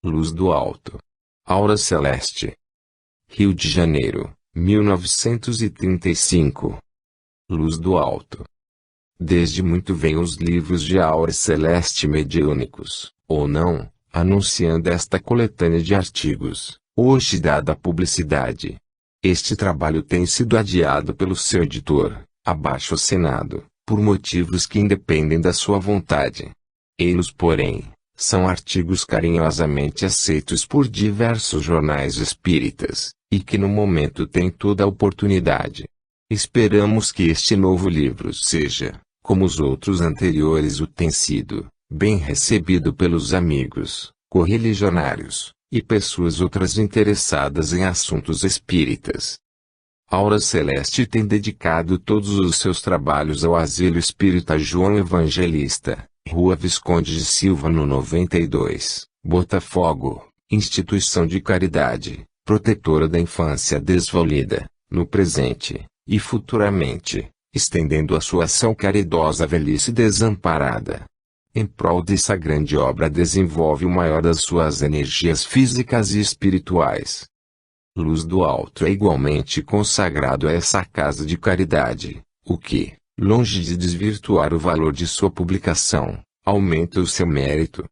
Luz do alto. Aura celeste. Rio de Janeiro, 1935. Luz do alto. Desde muito vêm os livros de aura celeste mediúnicos, ou não, anunciando esta coletânea de artigos, hoje dada publicidade. Este trabalho tem sido adiado pelo seu editor, abaixo assinado, por motivos que independem da sua vontade. Eles, porém, são artigos carinhosamente aceitos por diversos jornais espíritas, e que no momento têm toda a oportunidade. Esperamos que este novo livro seja, como os outros anteriores o têm sido, bem recebido pelos amigos, correligionários, e pessoas outras interessadas em assuntos espíritas. Aura Celeste tem dedicado todos os seus trabalhos ao Asilo Espírita João Evangelista, Rua Visconde de Silva no 92, Botafogo, instituição de caridade, protetora da infância desvalida, no presente, e futuramente, estendendo a sua ação caridosa à velhice desamparada. Em prol dessa grande obra desenvolve o maior das suas energias físicas e espirituais. Luz do Alto é igualmente consagrado a essa casa de caridade, o que, longe de desvirtuar o valor de sua publicação, aumenta o seu mérito.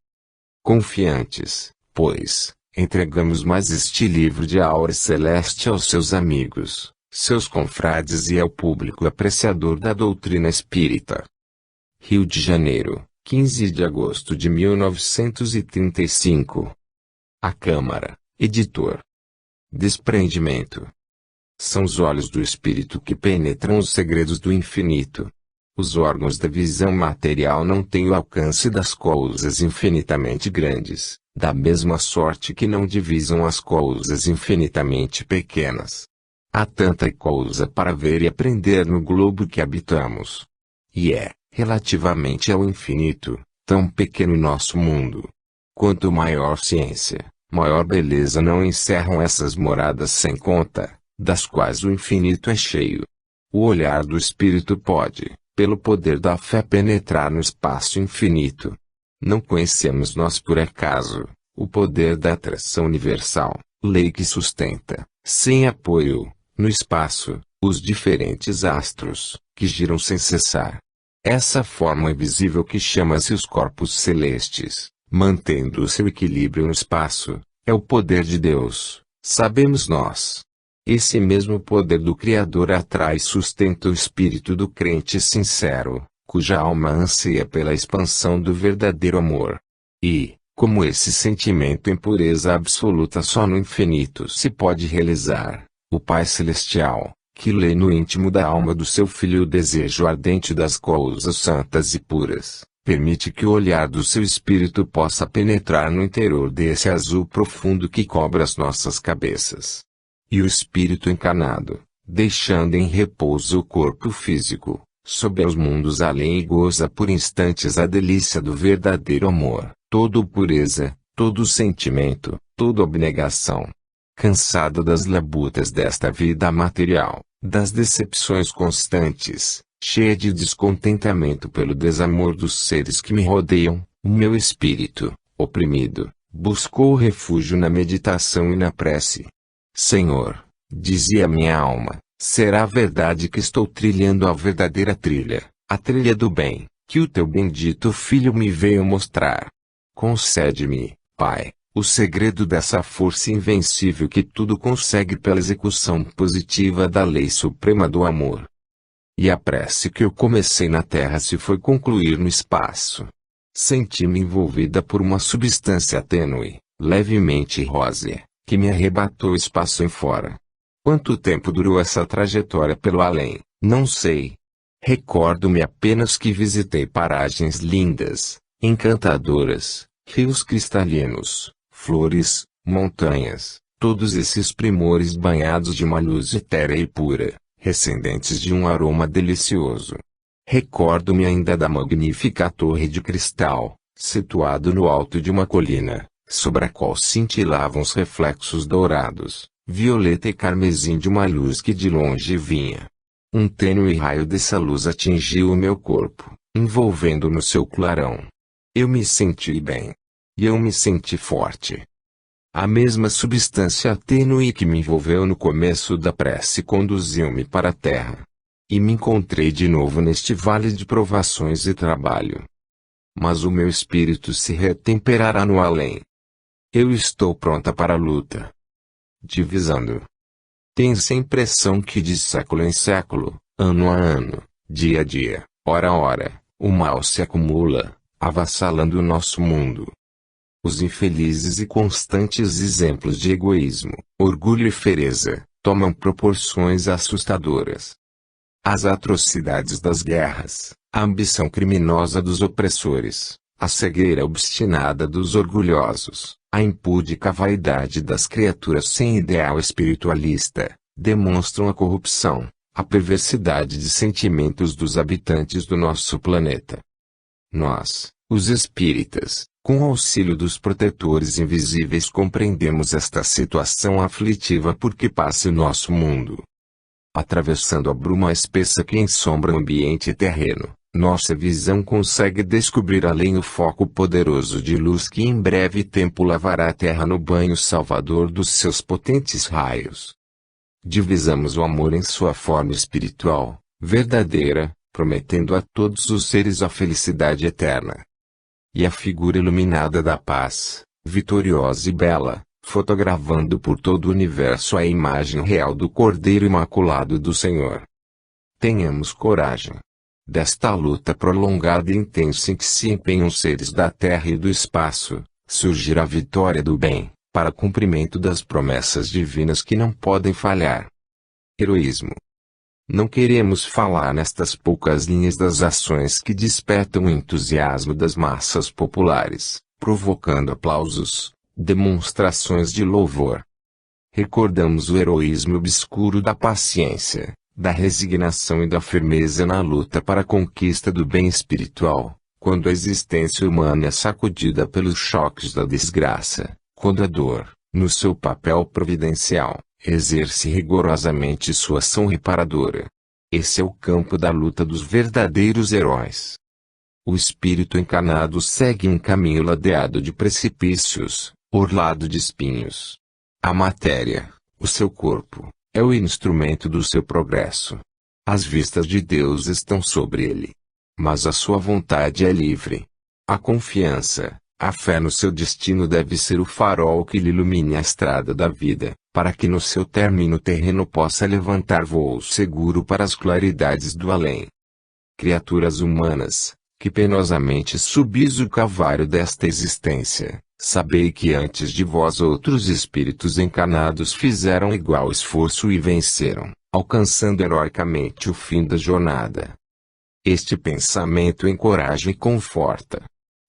Confiantes, pois, entregamos mais este livro de aura celeste aos seus amigos, seus confrades e ao público apreciador da doutrina espírita. Rio de Janeiro, 15 de agosto de 1935. A Câmara, editor. Desprendimento. São os olhos do espírito que penetram os segredos do infinito. Os órgãos da visão material não têm o alcance das coisas infinitamente grandes, da mesma sorte que não divisam as coisas infinitamente pequenas. Há tanta coisa para ver e aprender no globo que habitamos. E é, relativamente ao infinito, tão pequeno nosso mundo. Quanto maior ciência, maior beleza não encerram essas moradas sem conta, das quais o infinito é cheio. O olhar do espírito pode, pelo poder da fé, penetrar no espaço infinito. Não conhecemos nós por acaso, o poder da atração universal, lei que sustenta, sem apoio, no espaço, os diferentes astros, que giram sem cessar. Essa forma invisível que chama-se os corpos celestes, mantendo o seu equilíbrio no espaço, é o poder de Deus, sabemos nós. Esse mesmo poder do Criador atrai e sustenta o espírito do crente sincero, cuja alma anseia pela expansão do verdadeiro amor. E, como esse sentimento em pureza absoluta só no infinito se pode realizar, o Pai Celestial, que lê no íntimo da alma do seu Filho o desejo ardente das coisas santas e puras, permite que o olhar do seu espírito possa penetrar no interior desse azul profundo que cobre as nossas cabeças. E o espírito encarnado, deixando em repouso o corpo físico, sobe aos mundos além e goza por instantes a delícia do verdadeiro amor, todo pureza, todo sentimento, toda abnegação. Cansado das labutas desta vida material, das decepções constantes, cheia de descontentamento pelo desamor dos seres que me rodeiam, o meu espírito, oprimido, buscou refúgio na meditação e na prece. Senhor, dizia minha alma, será verdade que estou trilhando a verdadeira trilha, a trilha do bem, que o teu bendito Filho me veio mostrar. Concede-me, Pai, o segredo dessa força invencível que tudo consegue pela execução positiva da lei suprema do amor. E a prece que eu comecei na terra se foi concluir no espaço. Senti-me envolvida por uma substância tênue, levemente rósea, que me arrebatou espaço em fora. Quanto tempo durou essa trajetória pelo além, não sei. Recordo-me apenas que visitei paragens lindas, encantadoras, rios cristalinos, flores, montanhas, todos esses primores banhados de uma luz etérea e pura, recendentes de um aroma delicioso. Recordo-me ainda da magnífica torre de cristal, situado no alto de uma colina, sobre a qual cintilavam os reflexos dourados, violeta e carmesim de uma luz que de longe vinha. Um tênue raio dessa luz atingiu o meu corpo, envolvendo no seu clarão. Eu me senti bem. E eu me senti forte. A mesma substância tênue que me envolveu no começo da prece conduziu-me para a terra. E me encontrei de novo neste vale de provações e trabalho. Mas o meu espírito se retemperará no além. Eu estou pronta para a luta. Divisando. Tem-se a impressão que de século em século, ano a ano, dia a dia, hora a hora, o mal se acumula, avassalando o nosso mundo. Os infelizes e constantes exemplos de egoísmo, orgulho e fereza, tomam proporções assustadoras. As atrocidades das guerras, a ambição criminosa dos opressores, a cegueira obstinada dos orgulhosos, a impúdica vaidade das criaturas sem ideal espiritualista, demonstram a corrupção, a perversidade de sentimentos dos habitantes do nosso planeta. Nós, os espíritas, com o auxílio dos protetores invisíveis, compreendemos esta situação aflitiva porque passa o nosso mundo. Atravessando a bruma espessa que ensombra o ambiente terreno, nossa visão consegue descobrir além o foco poderoso de luz que em breve tempo lavará a terra no banho salvador dos seus potentes raios. Divisamos o amor em sua forma espiritual, verdadeira, prometendo a todos os seres a felicidade eterna. E a figura iluminada da paz, vitoriosa e bela, fotografando por todo o universo a imagem real do Cordeiro Imaculado do Senhor. Tenhamos coragem. Desta luta prolongada e intensa em que se empenham os seres da terra e do espaço, surgirá a vitória do bem, para cumprimento das promessas divinas que não podem falhar. Heroísmo. Não queremos falar nestas poucas linhas das ações que despertam o entusiasmo das massas populares, provocando aplausos, demonstrações de louvor. Recordamos o heroísmo obscuro da paciência, da resignação e da firmeza na luta para a conquista do bem espiritual, quando a existência humana é sacudida pelos choques da desgraça, quando a dor, no seu papel providencial, exerce rigorosamente sua ação reparadora. Esse é o campo da luta dos verdadeiros heróis. O espírito encarnado segue um caminho ladeado de precipícios, orlado de espinhos. A matéria, o seu corpo, é o instrumento do seu progresso. As vistas de Deus estão sobre ele. Mas a sua vontade é livre. A confiança, a fé no seu destino deve ser o farol que lhe ilumine a estrada da vida, para que no seu término terreno possa levantar voo seguro para as claridades do além. Criaturas humanas, que penosamente subis o calvário desta existência, sabei que antes de vós outros espíritos encarnados fizeram igual esforço e venceram, alcançando heroicamente o fim da jornada. Este pensamento encoraja e conforta.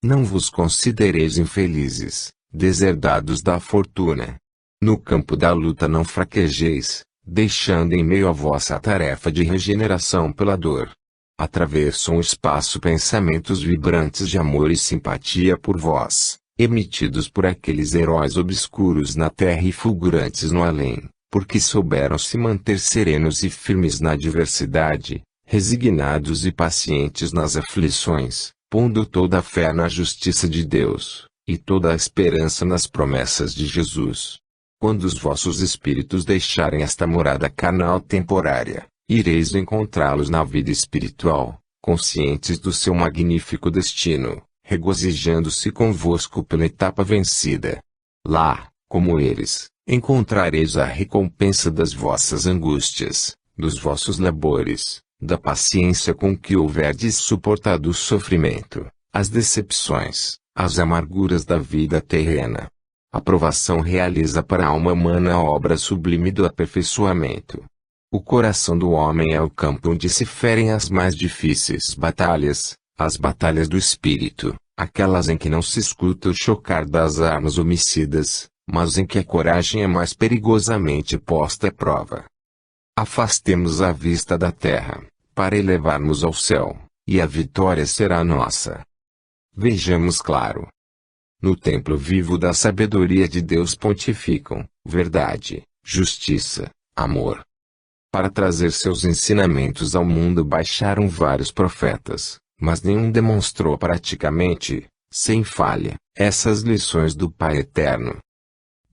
Não vos considereis infelizes, deserdados da fortuna. No campo da luta não fraquejeis, deixando em meio a vossa tarefa de regeneração pela dor. Atravessam o espaço pensamentos vibrantes de amor e simpatia por vós, emitidos por aqueles heróis obscuros na terra e fulgurantes no além, porque souberam se manter serenos e firmes na adversidade, resignados e pacientes nas aflições, pondo toda a fé na justiça de Deus, e toda a esperança nas promessas de Jesus. Quando os vossos espíritos deixarem esta morada carnal temporária, ireis encontrá-los na vida espiritual, conscientes do seu magnífico destino, regozijando-se convosco pela etapa vencida. Lá, como eles, encontrareis a recompensa das vossas angústias, dos vossos labores, da paciência com que houverdes suportado o sofrimento, as decepções, as amarguras da vida terrena. A provação realiza para a alma humana a obra sublime do aperfeiçoamento. O coração do homem é o campo onde se ferem as mais difíceis batalhas, as batalhas do espírito, aquelas em que não se escuta o chocar das armas homicidas, mas em que a coragem é mais perigosamente posta à prova. Afastemos a vista da terra, para elevarmos ao céu, e a vitória será nossa. Vejamos claro. No templo vivo da sabedoria de Deus pontificam verdade, justiça, amor. Para trazer seus ensinamentos ao mundo baixaram vários profetas, mas nenhum demonstrou praticamente, sem falha, essas lições do Pai Eterno.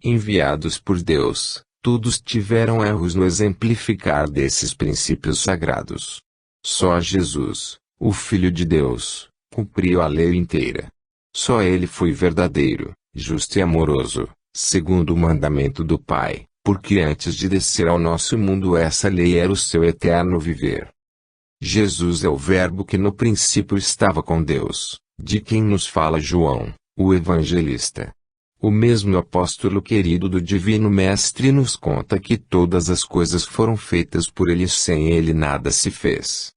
enviados por Deus, todos tiveram erros no exemplificar desses princípios sagrados. Só Jesus, o Filho de Deus, cumpriu a lei inteira. Só ele foi verdadeiro, justo e amoroso, segundo o mandamento do Pai, porque antes de descer ao nosso mundo essa lei era o seu eterno viver. Jesus é o Verbo que no princípio estava com Deus, de quem nos fala João, o evangelista. O mesmo apóstolo querido do Divino Mestre nos conta que todas as coisas foram feitas por ele e sem ele nada se fez.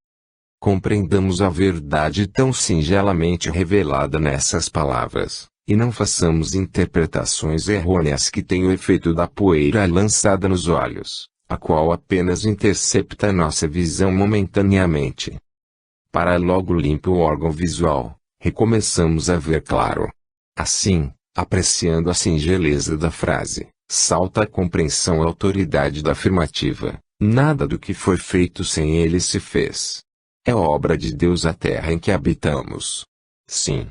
Compreendamos a verdade tão singelamente revelada nessas palavras, e não façamos interpretações errôneas que têm o efeito da poeira lançada nos olhos, a qual apenas intercepta nossa visão momentaneamente. Para logo limpo o órgão visual, recomeçamos a ver claro. Assim, apreciando a singeleza da frase, salta a compreensão e a autoridade da afirmativa: nada do que foi feito sem ele se fez. É obra de Deus a terra em que habitamos. Sim.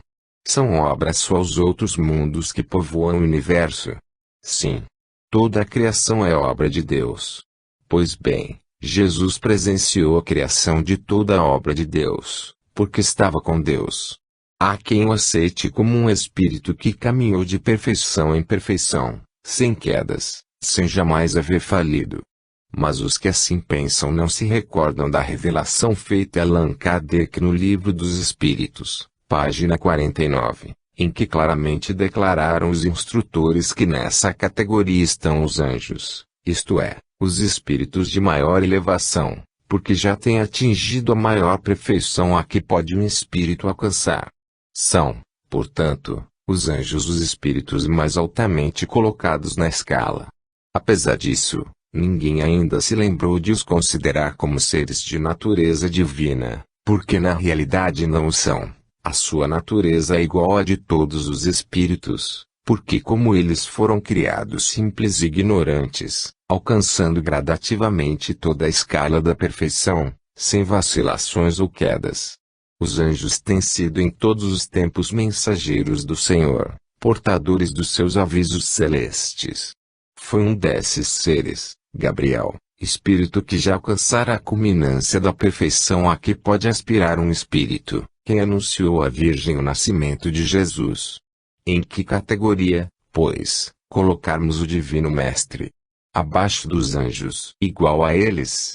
São obras sua os outros mundos que povoam o universo. Sim. Toda a criação é obra de Deus. Pois bem, Jesus presenciou a criação de toda a obra de Deus, porque estava com Deus. Há quem o aceite como um espírito que caminhou de perfeição em perfeição, sem quedas, sem jamais haver falido. Mas os que assim pensam não se recordam da revelação feita a Allan Kardec no Livro dos Espíritos, página 49, em que claramente declararam os instrutores que nessa categoria estão os anjos, isto é, os espíritos de maior elevação, porque já têm atingido a maior perfeição a que pode um espírito alcançar. São, portanto, os anjos os espíritos mais altamente colocados na escala. Apesar disso, ninguém ainda se lembrou de os considerar como seres de natureza divina, porque na realidade não o são. A sua natureza é igual à de todos os espíritos, porque como eles foram criados simples e ignorantes, alcançando gradativamente toda a escala da perfeição, sem vacilações ou quedas. Os anjos têm sido em todos os tempos mensageiros do Senhor, portadores dos seus avisos celestes. Foi um desses seres, Gabriel, espírito que já alcançara a culminância da perfeição a que pode aspirar um espírito, quem anunciou à Virgem o nascimento de Jesus. Em que categoria, pois, colocarmos o Divino Mestre? Abaixo dos anjos? Igual a eles?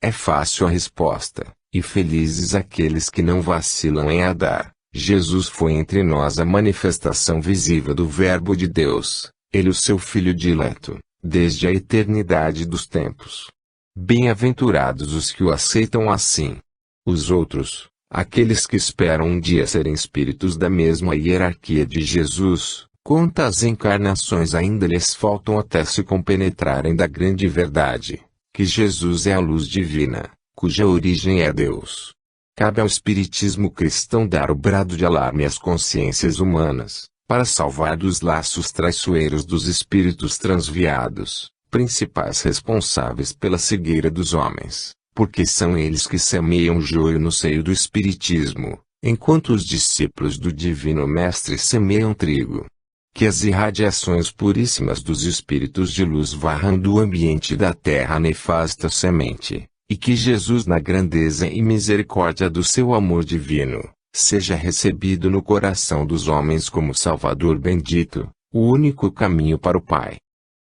É fácil a resposta, e felizes aqueles que não vacilam em a dar. Jesus foi entre nós a manifestação visível do Verbo de Deus, ele o seu Filho dileto, desde a eternidade dos tempos. Bem-aventurados os que o aceitam assim. Os outros, aqueles que esperam um dia serem espíritos da mesma hierarquia de Jesus, quantas encarnações ainda lhes faltam até se compenetrarem da grande verdade, que Jesus é a luz divina, cuja origem é Deus. Cabe ao espiritismo cristão dar o brado de alarme às consciências humanas, para salvar dos laços traiçoeiros dos espíritos transviados, principais responsáveis pela cegueira dos homens, porque são eles que semeiam joio no seio do espiritismo, enquanto os discípulos do Divino Mestre semeiam trigo. Que as irradiações puríssimas dos espíritos de luz varram do ambiente da terra a nefasta semente, e que Jesus, na grandeza e misericórdia do seu amor divino, seja recebido no coração dos homens como Salvador bendito, o único caminho para o Pai.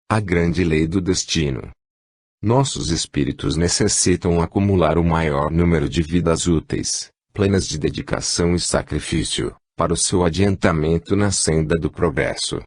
A grande lei do destino. Nossos espíritos necessitam acumular o maior número de vidas úteis, plenas de dedicação e sacrifício, para o seu adiantamento na senda do progresso.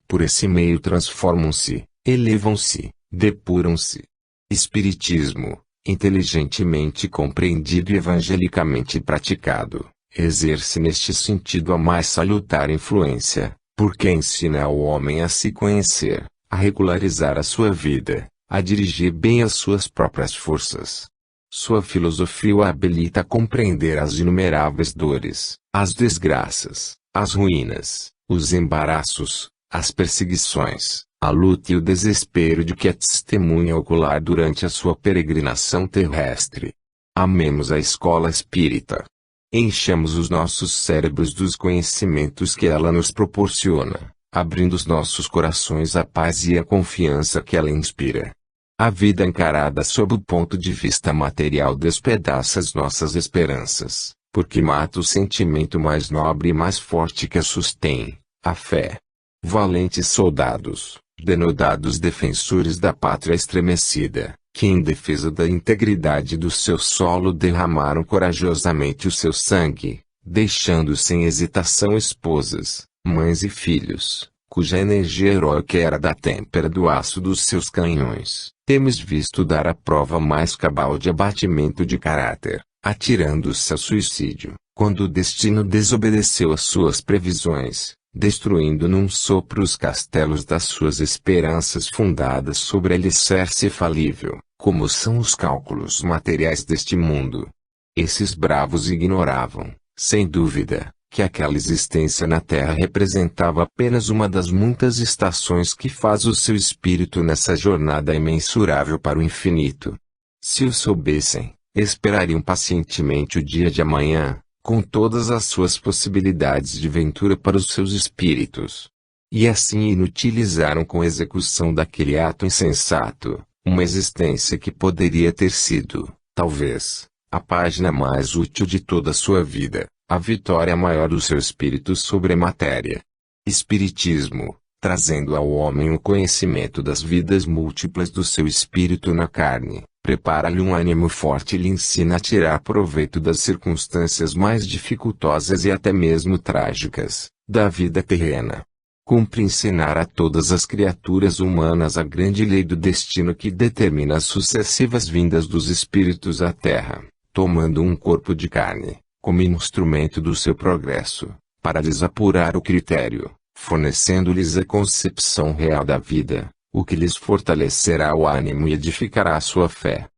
Por esse meio transformam-se, elevam-se, depuram-se. Espiritismo, inteligentemente compreendido e evangelicamente praticado, exerce neste sentido a mais salutar influência, porque ensina ao homem a se conhecer, a regularizar a sua vida, a dirigir bem as suas próprias forças. Sua filosofia o habilita a compreender as inumeráveis dores, as desgraças, as ruínas, os embaraços, as perseguições, a luta e o desespero de que é testemunha ocular durante a sua peregrinação terrestre. Amemos a escola espírita. Enchamos os nossos cérebros dos conhecimentos que ela nos proporciona, abrindo os nossos corações à paz e à confiança que ela inspira. A vida encarada sob o ponto de vista material despedaça as nossas esperanças, porque mata o sentimento mais nobre e mais forte que a sustém, a fé. Valentes soldados, denodados defensores da pátria estremecida, que em defesa da integridade do seu solo derramaram corajosamente o seu sangue, deixando sem hesitação esposas, mães e filhos, cuja energia heróica era da têmpera do aço dos seus canhões. Temos visto dar a prova mais cabal de abatimento de caráter, atirando-se ao suicídio, quando o destino desobedeceu às suas previsões, destruindo num sopro os castelos das suas esperanças fundadas sobre alicerce falível, como são os cálculos materiais deste mundo. Esses bravos ignoravam, sem dúvida, que aquela existência na Terra representava apenas uma das muitas estações que faz o seu espírito nessa jornada imensurável para o infinito. Se o soubessem, esperariam pacientemente o dia de amanhã, com todas as suas possibilidades de ventura para os seus espíritos. E assim inutilizaram com a execução daquele ato insensato, uma existência que poderia ter sido, talvez, a página mais útil de toda a sua vida. A vitória maior do seu espírito sobre a matéria. Espiritismo, trazendo ao homem o conhecimento das vidas múltiplas do seu espírito na carne, prepara-lhe um ânimo forte e lhe ensina a tirar proveito das circunstâncias mais dificultosas e até mesmo trágicas, da vida terrena. Cumpre ensinar a todas as criaturas humanas a grande lei do destino que determina as sucessivas vindas dos espíritos à Terra, tomando um corpo de carne como instrumento do seu progresso, para lhes apurar o critério, fornecendo-lhes a concepção real da vida, o que lhes fortalecerá o ânimo e edificará a sua fé.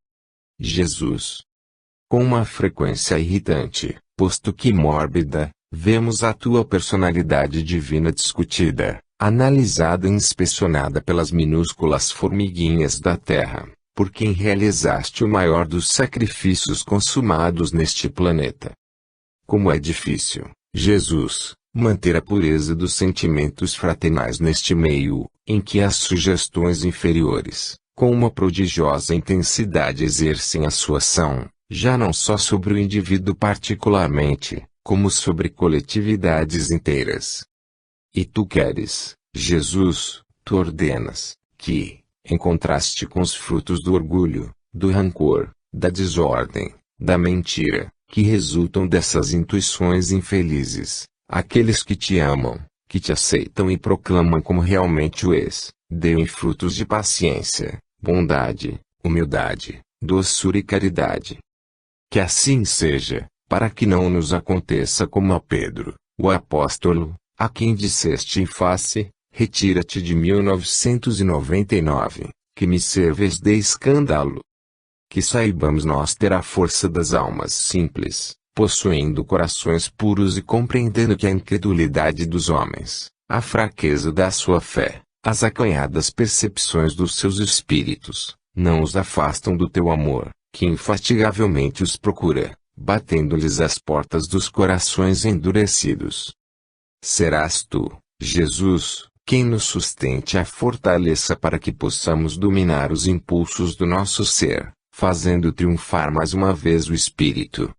Jesus. Com uma frequência irritante, posto que mórbida, vemos a tua personalidade divina discutida, analisada e inspecionada pelas minúsculas formiguinhas da terra, por quem realizaste o maior dos sacrifícios consumados neste planeta. Como é difícil, Jesus, manter a pureza dos sentimentos fraternais neste meio, em que as sugestões inferiores, com uma prodigiosa intensidade exercem a sua ação, já não só sobre o indivíduo particularmente, como sobre coletividades inteiras. E tu queres, Jesus, tu ordenas, que, em contraste com os frutos do orgulho, do rancor, da desordem, da mentira, que resultam dessas intuições infelizes, aqueles que te amam, que te aceitam e proclamam como realmente o és, deem frutos de paciência, bondade, humildade, doçura e caridade. Que assim seja, para que não nos aconteça como a Pedro, o apóstolo, a quem disseste em face, retira-te de 1999, que me serves de escândalo. Que saibamos nós ter a força das almas simples, possuindo corações puros e compreendendo que a incredulidade dos homens, a fraqueza da sua fé, as acanhadas percepções dos seus espíritos, não os afastam do teu amor, que infatigavelmente os procura, batendo-lhes as portas dos corações endurecidos. Serás tu, Jesus, quem nos sustente e a fortaleça para que possamos dominar os impulsos do nosso ser, fazendo triunfar mais uma vez o espírito.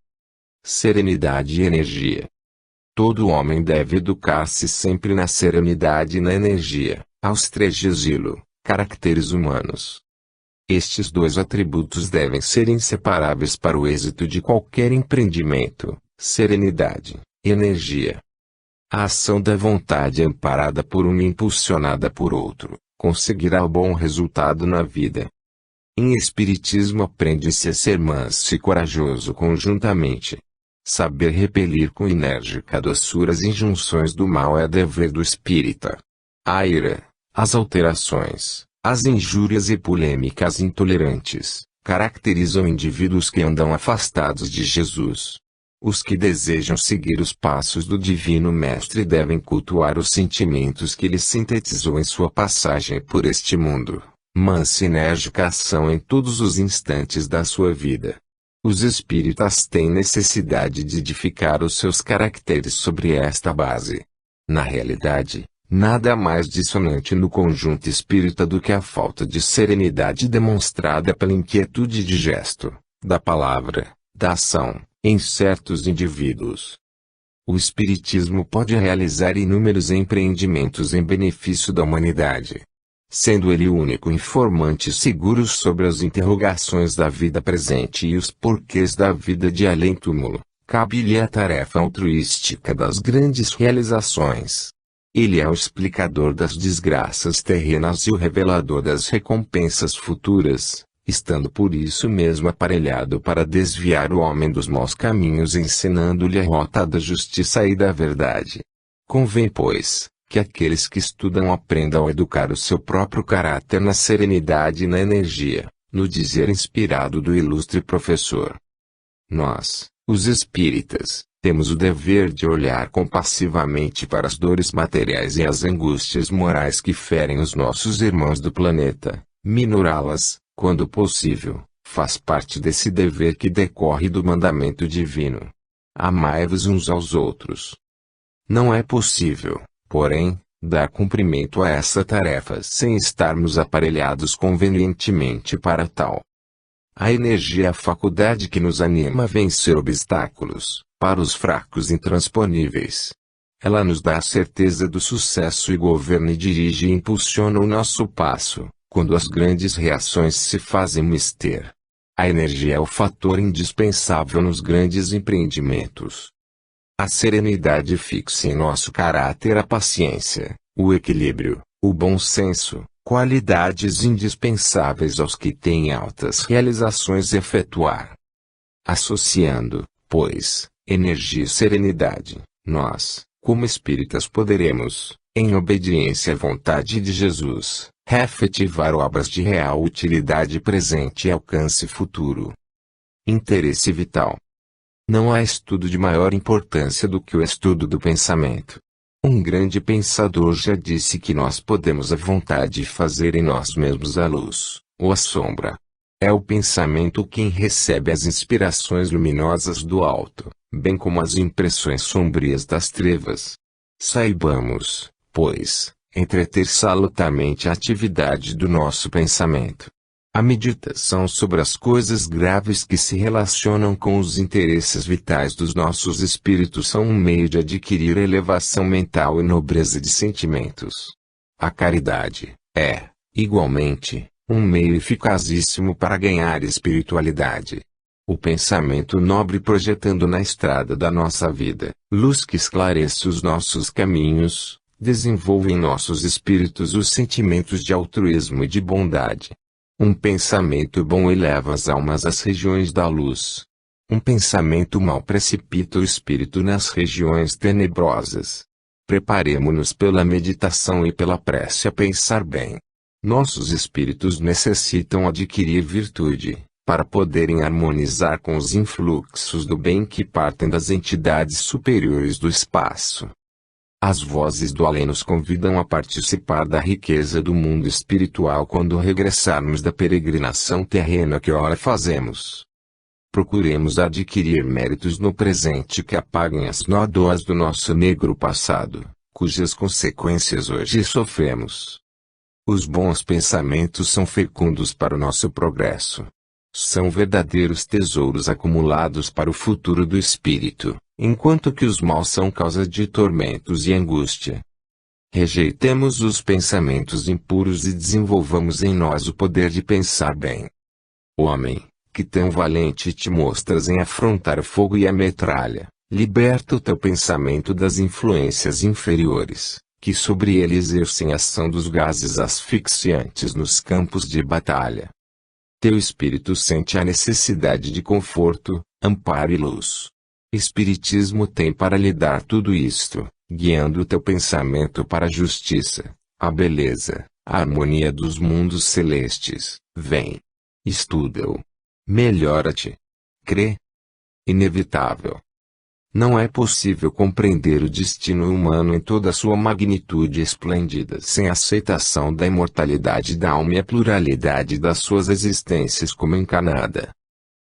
Serenidade e energia. Todo homem deve educar-se sempre na serenidade e na energia, aos três gesilo, caracteres humanos. Estes dois atributos devem ser inseparáveis para o êxito de qualquer empreendimento: serenidade e energia. A ação da vontade amparada por um e impulsionada por outro, conseguirá o bom resultado na vida. Em espiritismo aprende-se a ser manso e corajoso conjuntamente. Saber repelir com enérgica doçura as injunções do mal é dever do espírita. A ira, as alterações, as injúrias e polêmicas intolerantes, caracterizam indivíduos que andam afastados de Jesus. Os que desejam seguir os passos do Divino Mestre devem cultuar os sentimentos que ele sintetizou em sua passagem por este mundo. Mansa e enérgica ação em todos os instantes da sua vida. Os espíritas têm necessidade de edificar os seus caracteres sobre esta base. Na realidade, Nada mais dissonante no conjunto espírita do que a falta de serenidade demonstrada pela inquietude de gesto, da palavra, da ação, em certos indivíduos. O Espiritismo pode realizar inúmeros empreendimentos em benefício da humanidade. Sendo ele o único informante seguro sobre as interrogações da vida presente e os porquês da vida de além-túmulo, cabe-lhe a tarefa altruística das grandes realizações. Ele é o explicador das desgraças terrenas e o revelador das recompensas futuras, estando por isso mesmo aparelhado para desviar o homem dos maus caminhos, ensinando-lhe a rota da justiça e da verdade. Convém, pois, que aqueles que estudam aprendam a educar o seu próprio caráter na serenidade e na energia, no dizer inspirado do ilustre professor. Nós, os espíritas, temos o dever de olhar compassivamente para as dores materiais e as angústias morais que ferem os nossos irmãos do planeta, minorá-las, quando possível, faz parte desse dever que decorre do mandamento divino. Amai-vos uns aos outros. Não é possível, porém, dar cumprimento a essa tarefa sem estarmos aparelhados convenientemente para tal. A energia é a faculdade que nos anima a vencer obstáculos, para os fracos intransponíveis. Ela nos dá a certeza do sucesso e governa e dirige e impulsiona o nosso passo, quando as grandes reações se fazem mister. A energia é o fator indispensável nos grandes empreendimentos. A serenidade fixa em nosso caráter a paciência, o equilíbrio, o bom senso, qualidades indispensáveis aos que têm altas realizações a efetuar. Associando, pois, energia e serenidade, nós, como espíritas poderemos, em obediência à vontade de Jesus, efetivar obras de real utilidade presente e alcance futuro. Interesse vital. Não há estudo de maior importância do que o estudo do pensamento. Um grande pensador já disse que nós podemos à vontade fazer em nós mesmos a luz, ou a sombra. É o pensamento quem recebe as inspirações luminosas do alto, bem como as impressões sombrias das trevas. Saibamos, pois, entreter salutamente a atividade do nosso pensamento. A meditação sobre as coisas graves que se relacionam com os interesses vitais dos nossos espíritos são um meio de adquirir elevação mental e nobreza de sentimentos. A caridade é, igualmente, um meio eficazíssimo para ganhar espiritualidade. O pensamento nobre projetando na estrada da nossa vida, luz que esclarece os nossos caminhos, desenvolve em nossos espíritos os sentimentos de altruísmo e de bondade. Um pensamento bom eleva as almas às regiões da luz. Um pensamento mau precipita o espírito nas regiões tenebrosas. Preparemo-nos pela meditação e pela prece a pensar bem. Nossos espíritos necessitam adquirir virtude, para poderem harmonizar com os influxos do bem que partem das entidades superiores do espaço. As vozes do além nos convidam a participar da riqueza do mundo espiritual quando regressarmos da peregrinação terrena que ora fazemos. Procuremos adquirir méritos no presente que apaguem as nódoas do nosso negro passado, cujas consequências hoje sofremos. Os bons pensamentos são fecundos para o nosso progresso. São verdadeiros tesouros acumulados para o futuro do espírito, enquanto que os maus são causa de tormentos e angústia. Rejeitemos os pensamentos impuros e desenvolvamos em nós o poder de pensar bem. Homem, que tão valente te mostras em afrontar o fogo e a metralha, liberta o teu pensamento das influências inferiores, que sobre ele exercem ação dos gases asfixiantes nos campos de batalha. Teu espírito sente a necessidade de conforto, amparo e luz. Espiritismo tem para lhe dar tudo isto, guiando o teu pensamento para a justiça, a beleza, a harmonia dos mundos celestes. Vem. Estuda-o. Melhora-te. Crê. Inevitável. Não é possível compreender o destino humano em toda a sua magnitude esplêndida sem a aceitação da imortalidade da alma e a pluralidade das suas existências como encarnada.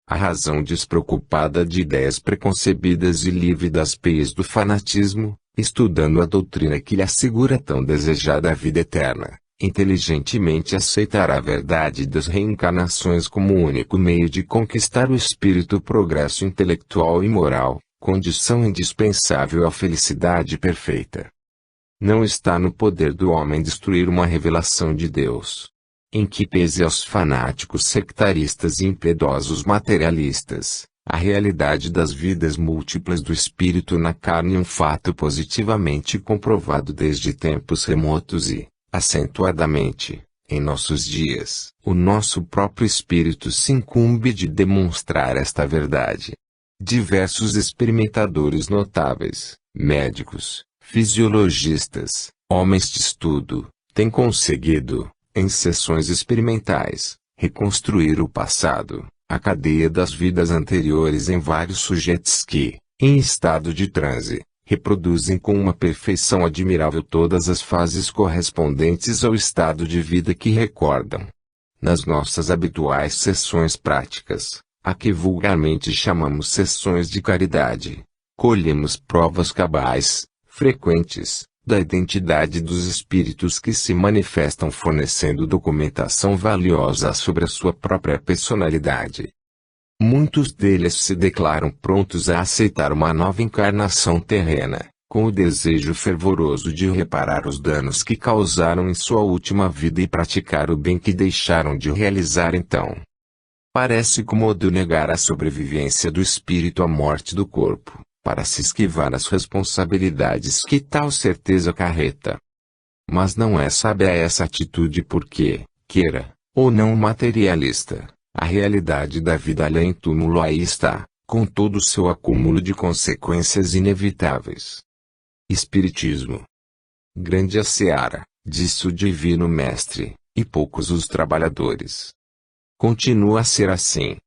A razão despreocupada de ideias preconcebidas e livre das peias do fanatismo, Estudando a doutrina que lhe assegura tão desejada vida eterna, inteligentemente aceitará a verdade das reencarnações como o único meio de conquistar o espírito progresso intelectual e moral, condição indispensável à felicidade perfeita. Não está no poder do homem destruir uma revelação de Deus. Em que pese aos fanáticos sectaristas e impiedosos materialistas, a realidade das vidas múltiplas do espírito na carne é um fato positivamente comprovado desde tempos remotos e, acentuadamente, em nossos dias, o nosso próprio espírito se incumbe de demonstrar esta verdade. Diversos experimentadores notáveis, médicos, fisiologistas, homens de estudo, têm conseguido, em sessões experimentais, reconstruir o passado, a cadeia das vidas anteriores em vários sujeitos que, em estado de transe, reproduzem com uma perfeição admirável todas as fases correspondentes ao estado de vida que recordam. Nas nossas habituais sessões práticas, a que vulgarmente chamamos sessões de caridade, colhemos provas cabais, frequentes, da identidade dos espíritos que se manifestam fornecendo documentação valiosa sobre a sua própria personalidade. Muitos deles se declaram prontos a aceitar uma nova encarnação terrena, com o desejo fervoroso de reparar os danos que causaram em sua última vida e praticar o bem que deixaram de realizar então. Parece cômodo negar a sobrevivência do espírito à morte do corpo, para se esquivar as responsabilidades que tal certeza acarreta. Mas não é sábia essa atitude porque, queira, ou não materialista, a realidade da vida além túmulo aí está, com todo o seu acúmulo de consequências inevitáveis. Espiritismo. Grande a seara, disse o Divino Mestre, e poucos os trabalhadores. Continua a ser assim.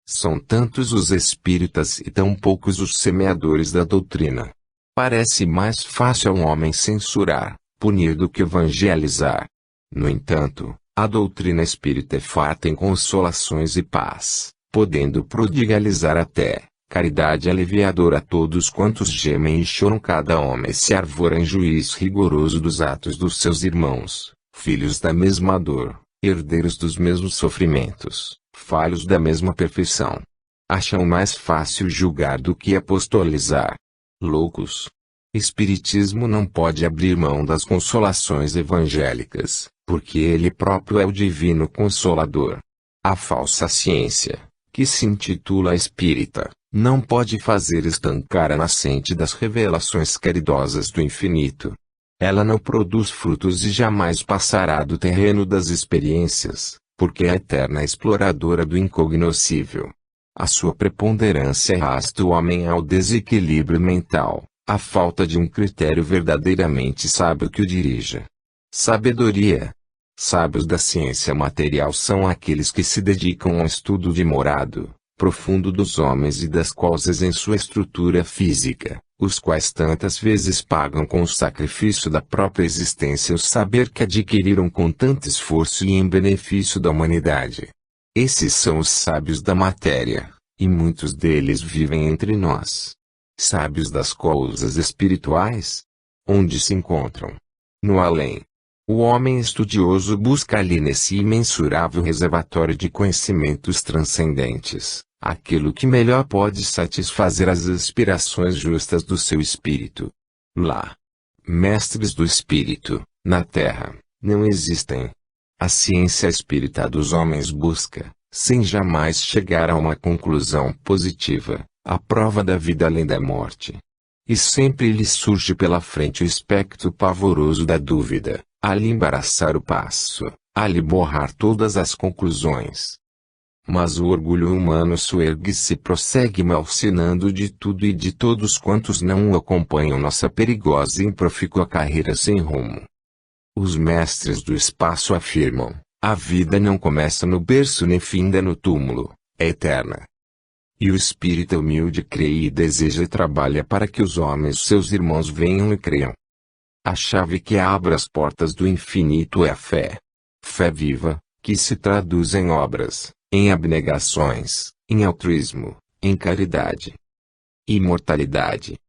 São tantos os espíritas e tão poucos os semeadores da doutrina. Parece mais fácil a um homem censurar, punir do que evangelizar. No entanto, a doutrina espírita é farta em consolações e paz, podendo prodigalizar até caridade aliviadora a todos quantos gemem e choram. Cada homem se arvora em juízo rigoroso dos atos dos seus irmãos, filhos da mesma dor, herdeiros dos mesmos sofrimentos, falhos da mesma perfeição. Acham mais fácil julgar do que apostolizar. Loucos! Espiritismo não pode abrir mão das consolações evangélicas, porque ele próprio é o divino consolador. A falsa ciência, que se intitula espírita, não pode fazer estancar a nascente das revelações caridosas do infinito. Ela não produz frutos e jamais passará do terreno das experiências, porque é a eterna exploradora do incognoscível. A sua preponderância arrasta o homem ao desequilíbrio mental, à falta de um critério verdadeiramente sábio que o dirija. Sabedoria. Sábios da ciência material são aqueles que se dedicam ao estudo demorado, profundo dos homens e das coisas em sua estrutura física, os quais tantas vezes pagam com o sacrifício da própria existência o saber que adquiriram com tanto esforço e em benefício da humanidade. Esses são os sábios da matéria, e muitos deles vivem entre nós. Sábios das coisas espirituais? Onde se encontram? No além. O homem estudioso busca ali nesse imensurável reservatório de conhecimentos transcendentes, aquilo que melhor pode satisfazer as aspirações justas do seu espírito. Lá, mestres do espírito, na terra, não existem. A ciência espírita dos homens busca, sem jamais chegar a uma conclusão positiva, a prova da vida além da morte. E sempre lhe surge pela frente o espectro pavoroso da dúvida, a lhe embaraçar o passo, a lhe borrar todas as conclusões. Mas o orgulho humano soergue-se e prossegue malsinando de tudo e de todos quantos não o acompanham nossa perigosa e improfícua carreira sem rumo. Os mestres do espaço afirmam, a vida não começa no berço nem finda no túmulo, é eterna. E o espírita humilde crê e deseja e trabalha para que os homens seus irmãos venham e creiam. A chave que abre as portas do infinito é a fé. Fé viva, que se traduz em obras, em abnegações, em altruísmo, em caridade. Imortalidade.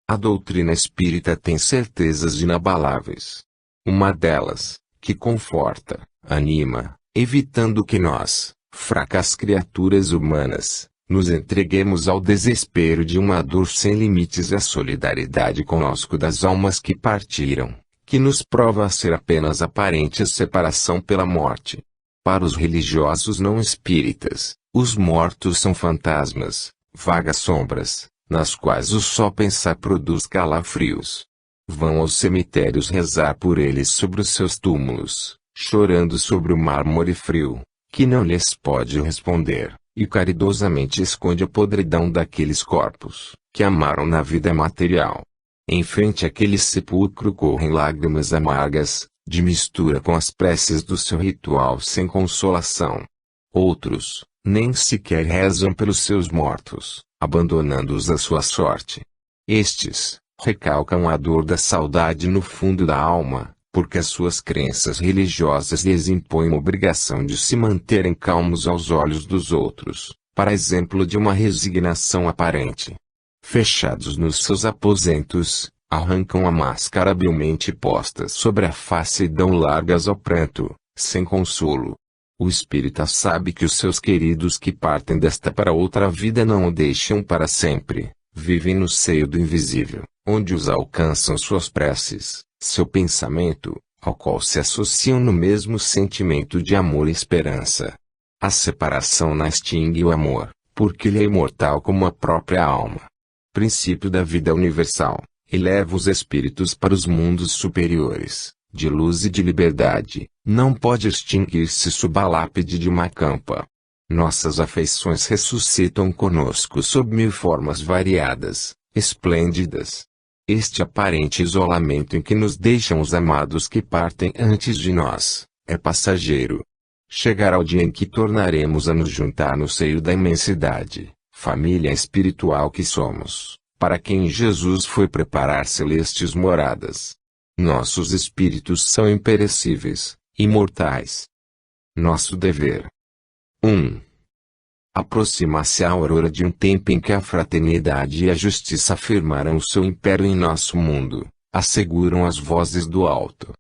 A doutrina espírita tem certezas inabaláveis. Uma delas, que conforta, anima, evitando que nós, fracas criaturas humanas, nos entreguemos ao desespero de uma dor sem limites e a solidariedade conosco das almas que partiram, que nos prova a ser apenas aparente separação pela morte. Para os religiosos não espíritas, os mortos são fantasmas, vagas sombras, nas quais o só pensar produz calafrios. Vão aos cemitérios rezar por eles sobre os seus túmulos, chorando sobre o mármore frio, que não lhes pode responder, e caridosamente esconde a podridão daqueles corpos, que amaram na vida material. Em frente àquele sepulcro correm lágrimas amargas, de mistura com as preces do seu ritual sem consolação. Outros, nem sequer rezam pelos seus mortos, abandonando-os à sua sorte. Estes, recalcam a dor da saudade no fundo da alma, porque as suas crenças religiosas lhes impõem a obrigação de se manterem calmos aos olhos dos outros, para exemplo de uma resignação aparente. Fechados nos seus aposentos, arrancam a máscara habilmente posta sobre a face e dão largas ao pranto, sem consolo. O espírita sabe que os seus queridos que partem desta para outra vida não o deixam para sempre, vivem no seio do invisível, onde os alcançam suas preces, seu pensamento, ao qual se associam no mesmo sentimento de amor e esperança. A separação não extingue o amor, porque ele é imortal como a própria alma. Princípio da vida universal, eleva os espíritos para os mundos superiores, de luz e de liberdade, não pode extinguir-se sob a lápide de uma campa. Nossas afeições ressuscitam conosco sob mil formas variadas, esplêndidas. Este aparente isolamento em que nos deixam os amados que partem antes de nós, é passageiro. Chegará o dia em que tornaremos a nos juntar no seio da imensidade, família espiritual que somos, para quem Jesus foi preparar celestes moradas. Nossos espíritos são imperecíveis, imortais. Nosso dever. 1. Aproxima-se a aurora de um tempo em que a fraternidade e a justiça afirmarão o seu império em nosso mundo, asseguram as vozes do alto.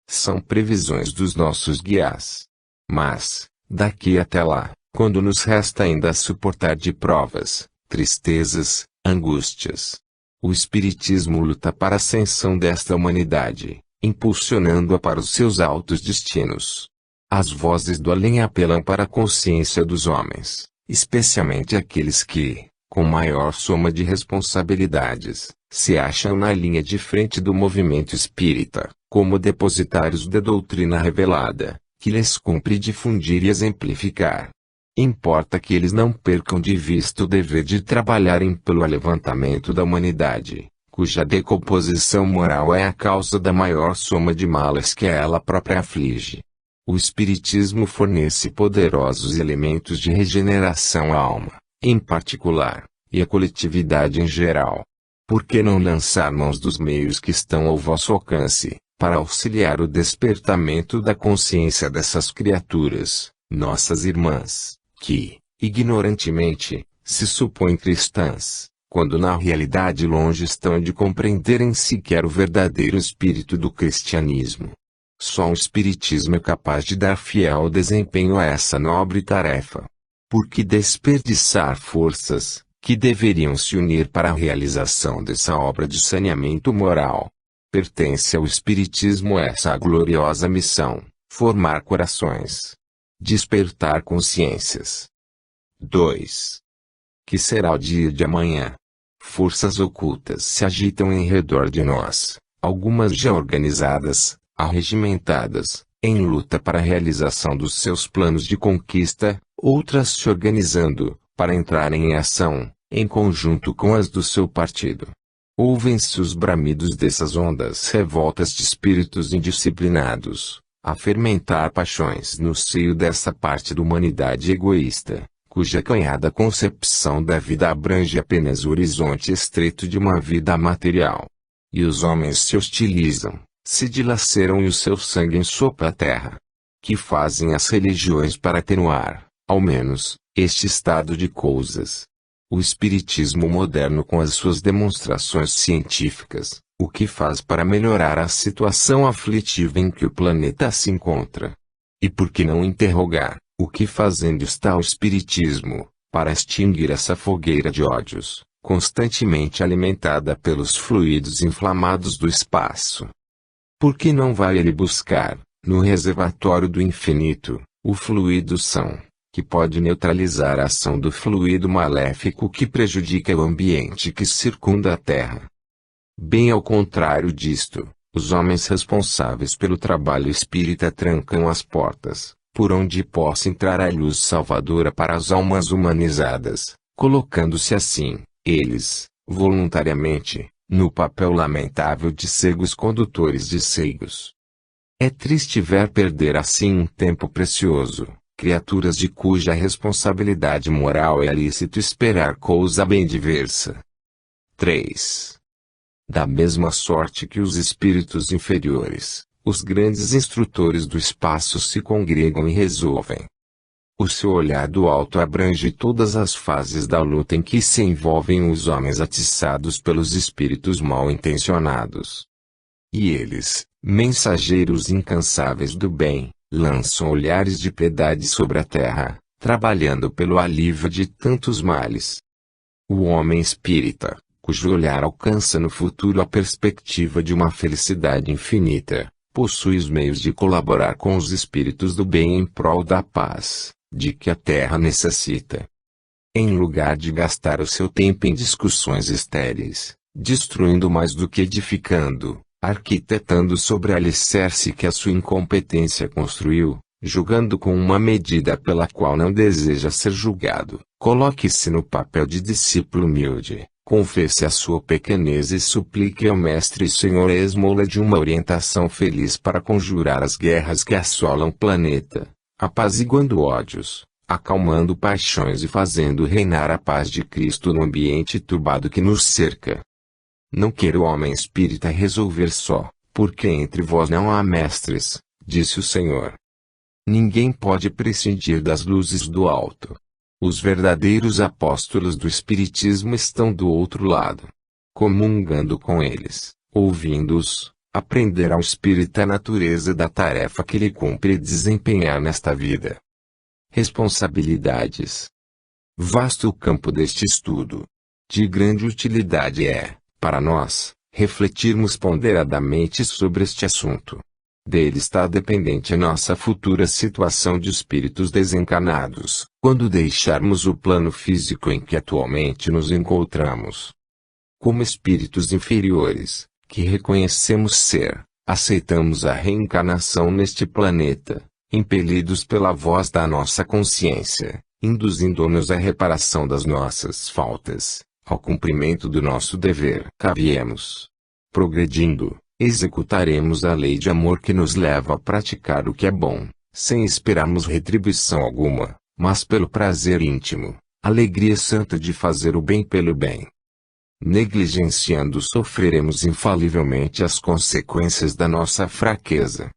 São previsões dos nossos guias. Mas, daqui até lá, quando nos resta ainda suportar de provas, tristezas, angústias, o Espiritismo luta para a ascensão desta humanidade, impulsionando-a para os seus altos destinos. As vozes do além apelam para a consciência dos homens, especialmente aqueles que, com maior soma de responsabilidades, se acham na linha de frente do movimento espírita, como depositários da doutrina revelada, que lhes cumpre difundir e exemplificar. Importa que eles não percam de vista o dever de trabalharem pelo levantamento da humanidade, cuja decomposição moral é a causa da maior soma de males que ela própria aflige. O Espiritismo fornece poderosos elementos de regeneração à alma, em particular, e à coletividade em geral. Por que não lançar mãos dos meios que estão ao vosso alcance, para auxiliar o despertamento da consciência dessas criaturas, nossas irmãs, que, ignorantemente, se supõem cristãs, quando na realidade longe estão de compreenderem sequer o verdadeiro espírito do cristianismo? Só o Espiritismo é capaz de dar fiel desempenho a essa nobre tarefa. Por que desperdiçar forças, que deveriam se unir para a realização dessa obra de saneamento moral? Pertence ao Espiritismo essa gloriosa missão, formar corações, despertar consciências. 2. Que será o dia de amanhã? Forças ocultas se agitam em redor de nós, algumas já organizadas, arregimentadas, em luta para a realização dos seus planos de conquista, outras se organizando, para entrarem em ação, em conjunto com as do seu partido. Ouvem-se os bramidos dessas ondas revoltas de espíritos indisciplinados, a fermentar paixões no seio dessa parte da humanidade egoísta, cuja acanhada concepção da vida abrange apenas o horizonte estreito de uma vida material. E os homens se hostilizam, se dilaceram e o seu sangue ensopa a terra. Que fazem as religiões para atenuar, ao menos, este estado de coisas? O espiritismo moderno, com as suas demonstrações científicas, o que faz para melhorar a situação aflitiva em que o planeta se encontra? E por que não interrogar, o que fazendo está o espiritismo, para extinguir essa fogueira de ódios, constantemente alimentada pelos fluidos inflamados do espaço? Por que não vai ele buscar, no reservatório do infinito, o fluido são, que pode neutralizar a ação do fluido maléfico que prejudica o ambiente que circunda a Terra? Bem ao contrário disto, os homens responsáveis pelo trabalho espírita trancam as portas, por onde possa entrar a luz salvadora para as almas humanizadas, colocando-se assim, eles, voluntariamente, no papel lamentável de cegos condutores de cegos. É triste ver perder assim um tempo precioso, criaturas de cuja responsabilidade moral é lícito esperar coisa bem diversa. 3. Da mesma sorte que os espíritos inferiores, os grandes instrutores do espaço se congregam e resolvem. O seu olhar do alto abrange todas as fases da luta em que se envolvem os homens atiçados pelos espíritos mal intencionados. E eles, mensageiros incansáveis do bem, lançam olhares de piedade sobre a terra, trabalhando pelo alívio de tantos males. O homem espírita, cujo olhar alcança no futuro a perspectiva de uma felicidade infinita, possui os meios de colaborar com os espíritos do bem em prol da paz, de que a terra necessita. Em lugar de gastar o seu tempo em discussões estéreis, destruindo mais do que edificando, arquitetando sobre a alicerce que a sua incompetência construiu, julgando com uma medida pela qual não deseja ser julgado, coloque-se no papel de discípulo humilde, confesse a sua pequenez e suplique ao Mestre e Senhor esmola de uma orientação feliz para conjurar as guerras que assolam o planeta, apaziguando ódios, acalmando paixões e fazendo reinar a paz de Cristo no ambiente turbado que nos cerca. Não queira o homem espírita resolver só, porque entre vós não há mestres, disse o Senhor. Ninguém pode prescindir das luzes do alto. Os verdadeiros apóstolos do Espiritismo estão do outro lado. Comungando com eles, ouvindo-os, aprenderá o espírita a natureza da tarefa que lhe cumpre desempenhar nesta vida. Responsabilidades. Vasto o campo deste estudo. De grande utilidade é, para nós, refletirmos ponderadamente sobre este assunto. Dele está dependente a nossa futura situação de espíritos desencarnados, quando deixarmos o plano físico em que atualmente nos encontramos. Como espíritos inferiores, que reconhecemos ser, aceitamos a reencarnação neste planeta, impelidos pela voz da nossa consciência, induzindo-nos à reparação das nossas faltas, ao cumprimento do nosso dever. Caviemos. Progredindo, executaremos a lei de amor que nos leva a praticar o que é bom, sem esperarmos retribuição alguma, mas pelo prazer íntimo, alegria santa de fazer o bem pelo bem. Negligenciando sofreremos infalivelmente as consequências da nossa fraqueza.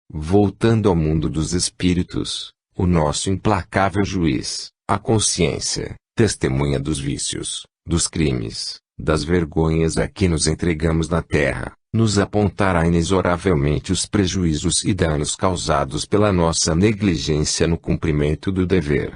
Voltando ao mundo dos espíritos, o nosso implacável juiz, a consciência, testemunha dos vícios, dos crimes, das vergonhas a que nos entregamos na terra, nos apontará inexoravelmente os prejuízos e danos causados pela nossa negligência no cumprimento do dever.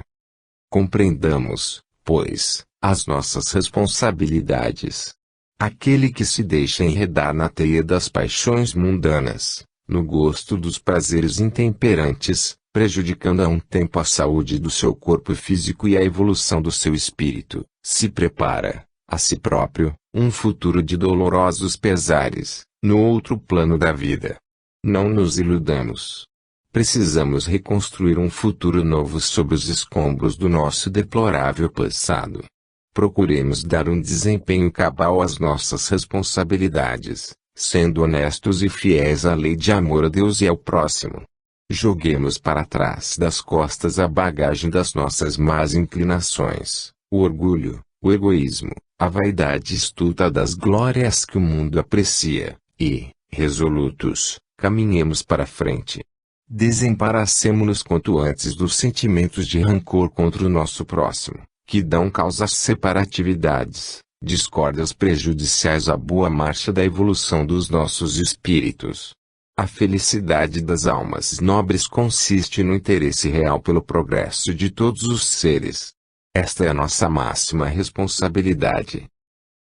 Compreendamos, pois, as nossas responsabilidades. Aquele que se deixa enredar na teia das paixões mundanas, no gosto dos prazeres intemperantes, prejudicando a um tempo a saúde do seu corpo físico e a evolução do seu espírito, se prepara, a si próprio, um futuro de dolorosos pesares, no outro plano da vida. Não nos iludamos. Precisamos reconstruir um futuro novo sobre os escombros do nosso deplorável passado. Procuremos dar um desempenho cabal às nossas responsabilidades, sendo honestos e fiéis à lei de amor a Deus e ao próximo. Joguemos para trás das costas a bagagem das nossas más inclinações, o orgulho, o egoísmo, a vaidade estulta das glórias que o mundo aprecia, e, resolutos, caminhemos para frente. Desembaracemo-nos quanto antes dos sentimentos de rancor contra o nosso próximo, que dão causa às separatividades, discórdias prejudiciais à boa marcha da evolução dos nossos espíritos. A felicidade das almas nobres consiste no interesse real pelo progresso de todos os seres. Esta é a nossa máxima responsabilidade.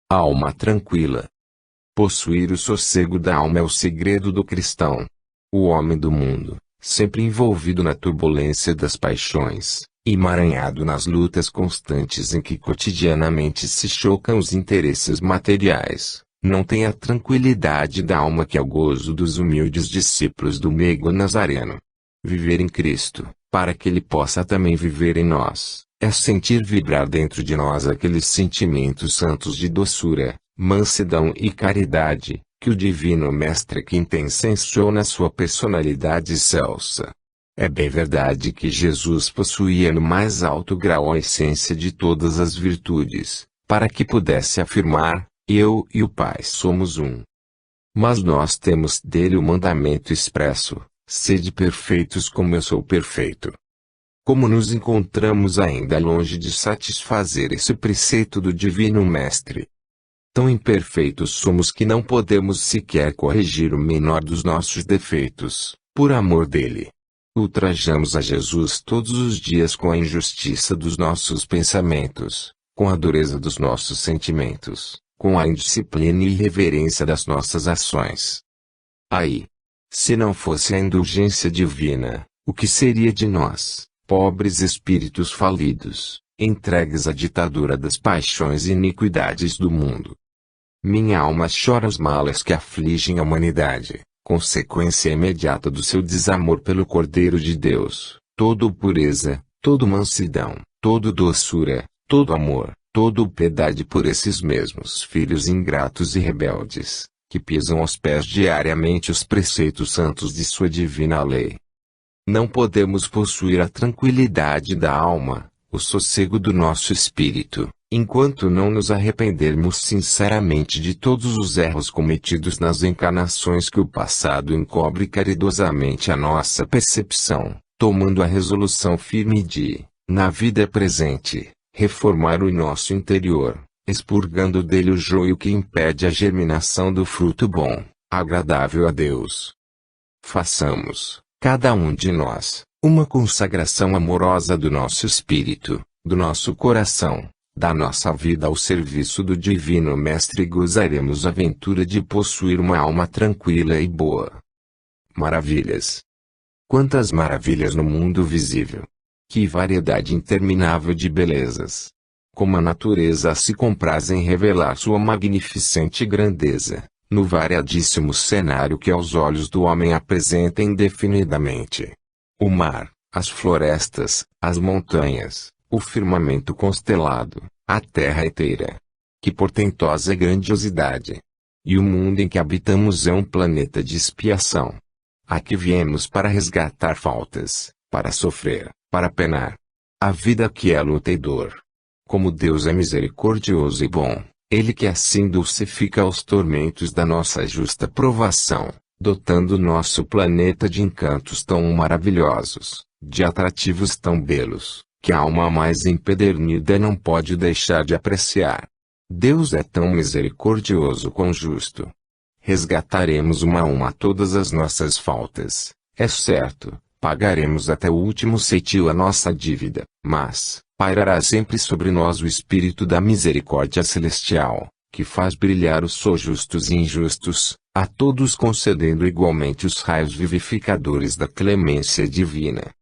Alma tranquila. Possuir o sossego da alma é o segredo do cristão. O homem do mundo, sempre envolvido na turbulência das paixões, emaranhado nas lutas constantes em que cotidianamente se chocam os interesses materiais, não tem a tranquilidade da alma que é o gozo dos humildes discípulos do meigo Nazareno. Viver em Cristo, para que Ele possa também viver em nós, é sentir vibrar dentro de nós aqueles sentimentos santos de doçura, mansidão e caridade, que o Divino Mestre quintessenciou na sua personalidade excelsa. É bem verdade que Jesus possuía no mais alto grau a essência de todas as virtudes, para que pudesse afirmar: eu e o Pai somos um. Mas nós temos dele o mandamento expresso: sede perfeitos como eu sou perfeito. Como nos encontramos ainda longe de satisfazer esse preceito do Divino Mestre? Tão imperfeitos somos que não podemos sequer corrigir o menor dos nossos defeitos, por amor dele. Ultrajamos a Jesus todos os dias com a injustiça dos nossos pensamentos, com a dureza dos nossos sentimentos, com a indisciplina e irreverência das nossas ações. Aí! Se não fosse a indulgência divina, o que seria de nós, pobres espíritos falidos, entregues à ditadura das paixões e iniquidades do mundo? Minha alma chora os males que afligem a humanidade, consequência imediata do seu desamor pelo Cordeiro de Deus, todo pureza, todo mansidão, todo doçura, todo amor, todo piedade por esses mesmos filhos ingratos e rebeldes, que pisam aos pés diariamente os preceitos santos de sua divina lei. Não podemos possuir a tranquilidade da alma, o sossego do nosso espírito, enquanto não nos arrependermos sinceramente de todos os erros cometidos nas encarnações que o passado encobre caridosamente a nossa percepção, tomando a resolução firme de, na vida presente, reformar o nosso interior, expurgando dele o joio que impede a germinação do fruto bom, agradável a Deus. Façamos, cada um de nós, uma consagração amorosa do nosso espírito, do nosso coração, da nossa vida ao serviço do Divino Mestre e gozaremos a ventura de possuir uma alma tranquila e boa. Maravilhas! Quantas maravilhas no mundo visível! Que variedade interminável de belezas! Como a natureza se compraz em revelar sua magnificente grandeza, no variadíssimo cenário que aos olhos do homem apresenta indefinidamente. O mar, as florestas, as montanhas, o firmamento constelado, a terra inteira. Que portentosa grandiosidade! E o mundo em que habitamos é um planeta de expiação. Aqui viemos para resgatar faltas, para sofrer, para penar. A vida aqui é luta e dor. Como Deus é misericordioso e bom, Ele que assim dulcifica os tormentos da nossa justa provação, dotando nosso planeta de encantos tão maravilhosos, de atrativos tão belos, que a alma mais empedernida não pode deixar de apreciar. Deus é tão misericordioso quão justo. Resgataremos uma a uma todas as nossas faltas, é certo, pagaremos até o último ceitil a nossa dívida, mas pairará sempre sobre nós o Espírito da Misericórdia Celestial, que faz brilhar os justos e injustos, a todos concedendo igualmente os raios vivificadores da clemência divina.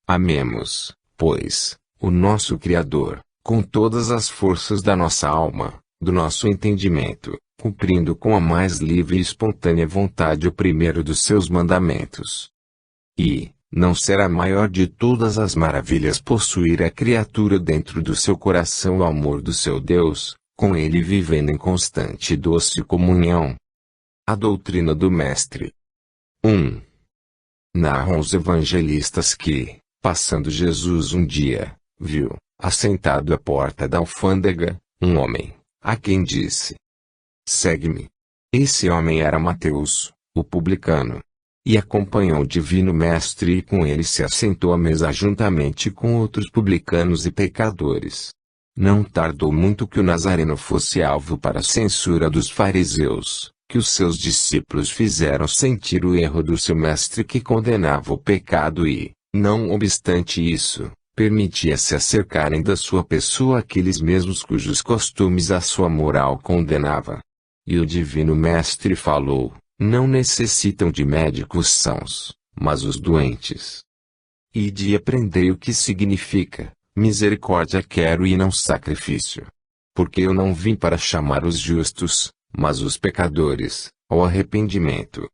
Amemos, pois, o nosso Criador, com todas as forças da nossa alma, do nosso entendimento, cumprindo com a mais livre e espontânea vontade o primeiro dos seus mandamentos. E, não será maior de todas as maravilhas possuir a criatura dentro do seu coração o amor do seu Deus, com ele vivendo em constante e doce comunhão. A doutrina do Mestre. 1. Narram os evangelistas que, passando Jesus um dia, viu, assentado à porta da alfândega, um homem, a quem disse: segue-me. Esse homem era Mateus, o publicano. E acompanhou o Divino Mestre e com ele se assentou à mesa juntamente com outros publicanos e pecadores. Não tardou muito que o Nazareno fosse alvo para a censura dos fariseus, que os seus discípulos fizeram sentir o erro do seu mestre que condenava o pecado e, não obstante isso, permitia-se acercarem da sua pessoa aqueles mesmos cujos costumes a sua moral condenava. E o divino mestre falou: não necessitam de médicos sãos, mas os doentes. Ide e aprendei o que significa: misericórdia quero e não sacrifício. Porque eu não vim para chamar os justos, mas os pecadores, ao arrependimento.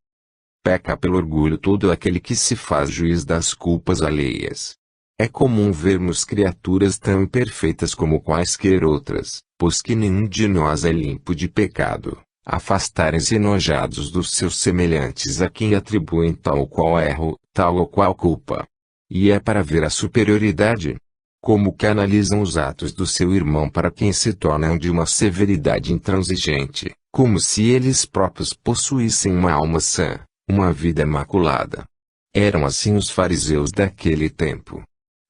Peca pelo orgulho todo aquele que se faz juiz das culpas alheias. É comum vermos criaturas tão imperfeitas como quaisquer outras, pois que nenhum de nós é limpo de pecado, afastarem-se enojados dos seus semelhantes a quem atribuem tal ou qual erro, tal ou qual culpa. E é para ver a superioridade, como que analisam os atos do seu irmão para quem se tornam de uma severidade intransigente, como se eles próprios possuíssem uma alma sã, uma vida imaculada. Eram assim os fariseus daquele tempo.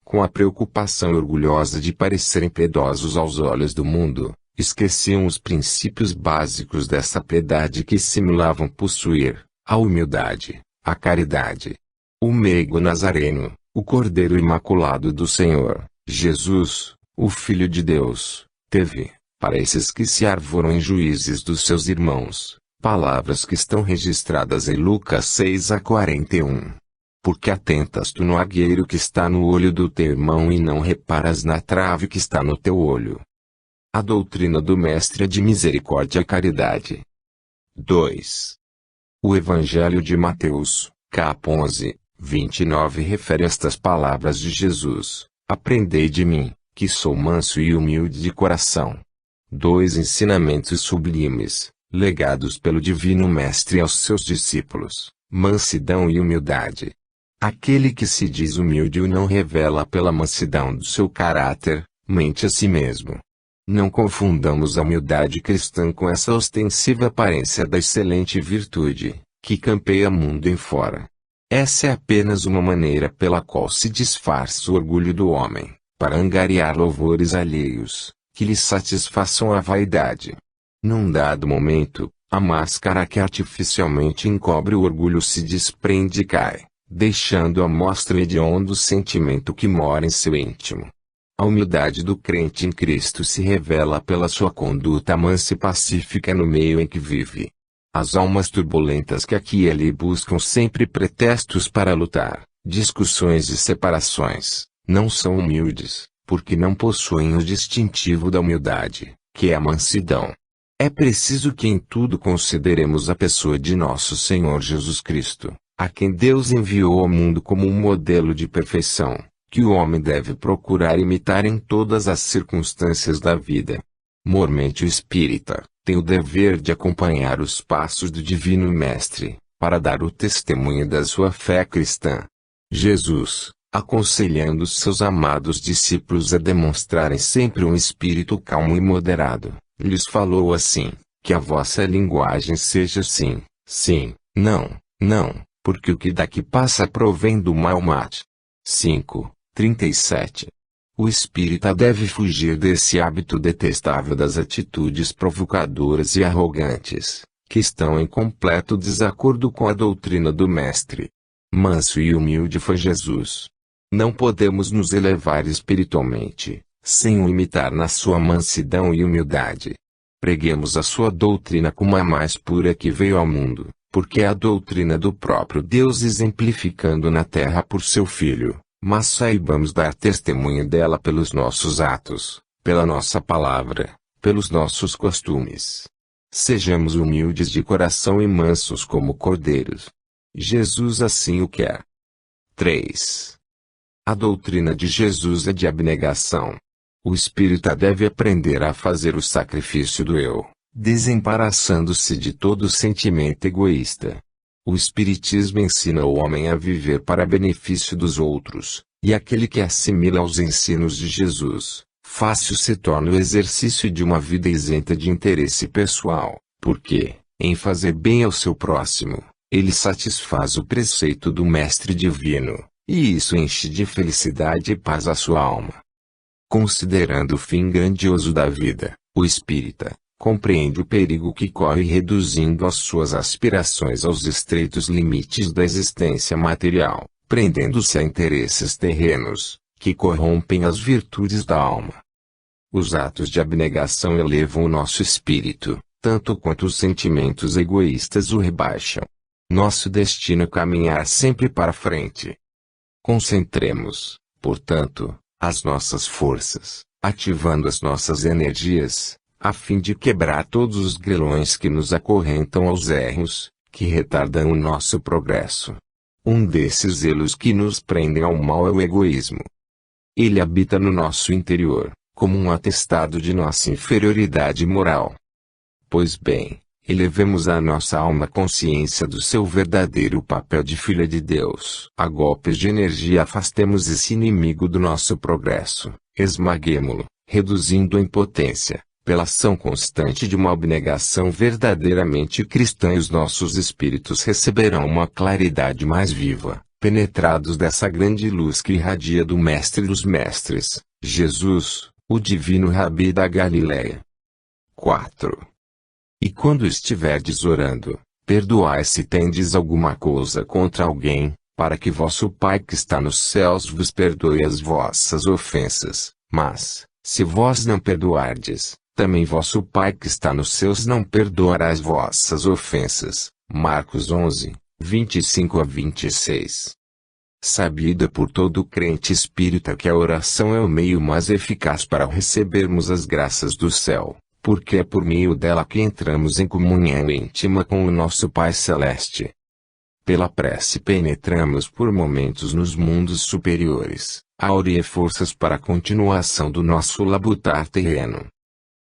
Com a preocupação orgulhosa de parecerem piedosos aos olhos do mundo, esqueciam os princípios básicos dessa piedade que simulavam possuir: a humildade, a caridade. O meigo Nazareno, o Cordeiro Imaculado do Senhor, Jesus, o Filho de Deus, teve, para esses que se arvoram em juízes dos seus irmãos, palavras que estão registradas em Lucas 6:41. Porque atentas tu no argueiro que está no olho do teu irmão e não reparas na trave que está no teu olho. A doutrina do Mestre é de misericórdia e caridade. 2. O Evangelho de Mateus, cap. 11:29 refere estas palavras de Jesus: aprendei de mim, que sou manso e humilde de coração. 2 ensinamentos sublimes, legados pelo Divino Mestre aos seus discípulos: mansidão e humildade. Aquele que se diz humilde o não revela pela mansidão do seu caráter, mente a si mesmo. Não confundamos a humildade cristã com essa ostensiva aparência da excelente virtude, que campeia mundo em fora. Essa é apenas uma maneira pela qual se disfarça o orgulho do homem, para angariar louvores alheios, que lhe satisfaçam a vaidade. Num dado momento, a máscara que artificialmente encobre o orgulho se desprende e cai, deixando à mostra o hediondo sentimento que mora em seu íntimo. A humildade do crente em Cristo se revela pela sua conduta mansa e pacífica no meio em que vive. As almas turbulentas que aqui e ali buscam sempre pretextos para lutar, discussões e separações, não são humildes, porque não possuem o distintivo da humildade, que é a mansidão. É preciso que em tudo consideremos a pessoa de nosso Senhor Jesus Cristo, a quem Deus enviou ao mundo como um modelo de perfeição, que o homem deve procurar imitar em todas as circunstâncias da vida. Mormente o espírita tem o dever de acompanhar os passos do Divino Mestre, para dar o testemunho da sua fé cristã. Jesus, aconselhando os seus amados discípulos a demonstrarem sempre um espírito calmo e moderado, lhes falou assim: que a vossa linguagem seja sim, sim, não, não, porque o que daqui passa provém do mal mate. 5:37. O espírita deve fugir desse hábito detestável das atitudes provocadoras e arrogantes, que estão em completo desacordo com a doutrina do Mestre. Manso e humilde foi Jesus. Não podemos nos elevar espiritualmente, sem o imitar na sua mansidão e humildade. Preguemos a sua doutrina como a mais pura que veio ao mundo, porque é a doutrina do próprio Deus exemplificando na terra por seu Filho, mas saibamos dar testemunho dela pelos nossos atos, pela nossa palavra, pelos nossos costumes. Sejamos humildes de coração e mansos como cordeiros. Jesus assim o quer. 3. A doutrina de Jesus é de abnegação. O espírita deve aprender a fazer o sacrifício do eu, desembaraçando-se de todo sentimento egoísta. O Espiritismo ensina o homem a viver para benefício dos outros, e aquele que assimila aos ensinos de Jesus, fácil se torna o exercício de uma vida isenta de interesse pessoal, porque, em fazer bem ao seu próximo, ele satisfaz o preceito do Mestre Divino, e isso enche de felicidade e paz a sua alma. Considerando o fim grandioso da vida, o espírita compreende o perigo que corre reduzindo as suas aspirações aos estreitos limites da existência material, prendendo-se a interesses terrenos, que corrompem as virtudes da alma. Os atos de abnegação elevam o nosso espírito, tanto quanto os sentimentos egoístas o rebaixam. Nosso destino é caminhar sempre para frente. Concentremos, portanto, as nossas forças, ativando as nossas energias, a fim de quebrar todos os grilhões que nos acorrentam aos erros, que retardam o nosso progresso. Um desses elos que nos prendem ao mal é o egoísmo. Ele habita no nosso interior, como um atestado de nossa inferioridade moral. Pois bem, elevemos a nossa alma consciência do seu verdadeiro papel de filha de Deus. A golpes de energia afastemos esse inimigo do nosso progresso, esmaguemo-lo, reduzindo a impotência, pela ação constante de uma abnegação verdadeiramente cristã, e os nossos espíritos receberão uma claridade mais viva, penetrados dessa grande luz que irradia do Mestre dos Mestres, Jesus, o divino Rabi da Galileia. 4. E quando estiverdes orando, perdoai se tendes alguma coisa contra alguém, para que vosso Pai que está nos céus vos perdoe as vossas ofensas. Mas, se vós não perdoardes, também vosso Pai que está nos céus não perdoará as vossas ofensas. Marcos 11, 25-26. Sabida por todo crente espírita que a oração é o meio mais eficaz para recebermos as graças do céu, porque é por meio dela que entramos em comunhão íntima com o nosso Pai Celeste. Pela prece penetramos por momentos nos mundos superiores, aureia forças para a continuação do nosso labutar terreno.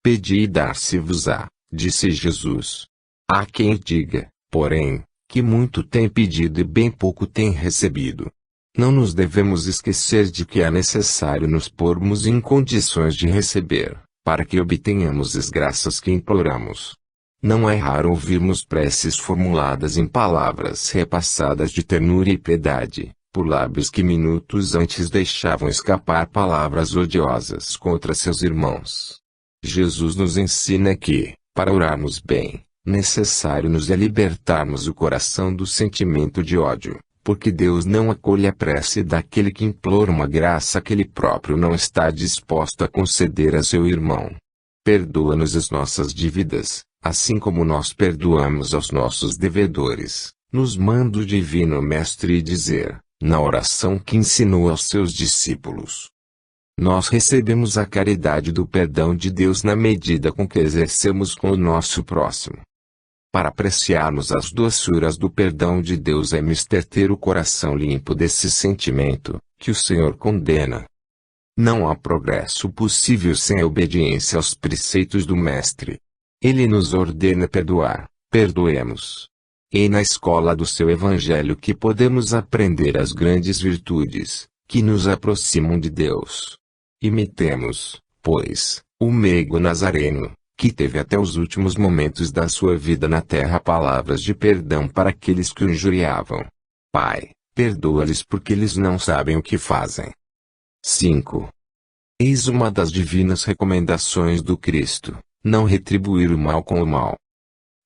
Pedi e dar-se-vos-á, disse Jesus. Há quem diga, porém, que muito tem pedido e bem pouco tem recebido. Não nos devemos esquecer de que é necessário nos pormos em condições de receber, para que obtenhamos as graças que imploramos. Não é raro ouvirmos preces formuladas em palavras repassadas de ternura e piedade, por lábios que minutos antes deixavam escapar palavras odiosas contra seus irmãos. Jesus nos ensina que, para orarmos bem, necessário nos é libertarmos o coração do sentimento de ódio, porque Deus não acolhe a prece daquele que implora uma graça que ele próprio não está disposto a conceder a seu irmão. Perdoa-nos as nossas dívidas, assim como nós perdoamos aos nossos devedores, nos manda o Divino Mestre dizer, na oração que ensinou aos seus discípulos. Nós recebemos a caridade do perdão de Deus na medida com que exercemos com o nosso próximo. Para apreciarmos as doçuras do perdão de Deus é mister ter o coração limpo desse sentimento, que o Senhor condena. Não há progresso possível sem a obediência aos preceitos do Mestre. Ele nos ordena perdoar, perdoemos. E na escola do seu Evangelho que podemos aprender as grandes virtudes, que nos aproximam de Deus. Imitemos, pois, o meigo nazareno, que teve até os últimos momentos da sua vida na terra palavras de perdão para aqueles que o injuriavam. Pai, perdoa-lhes porque eles não sabem o que fazem. 5. Eis uma das divinas recomendações do Cristo, não retribuir o mal com o mal.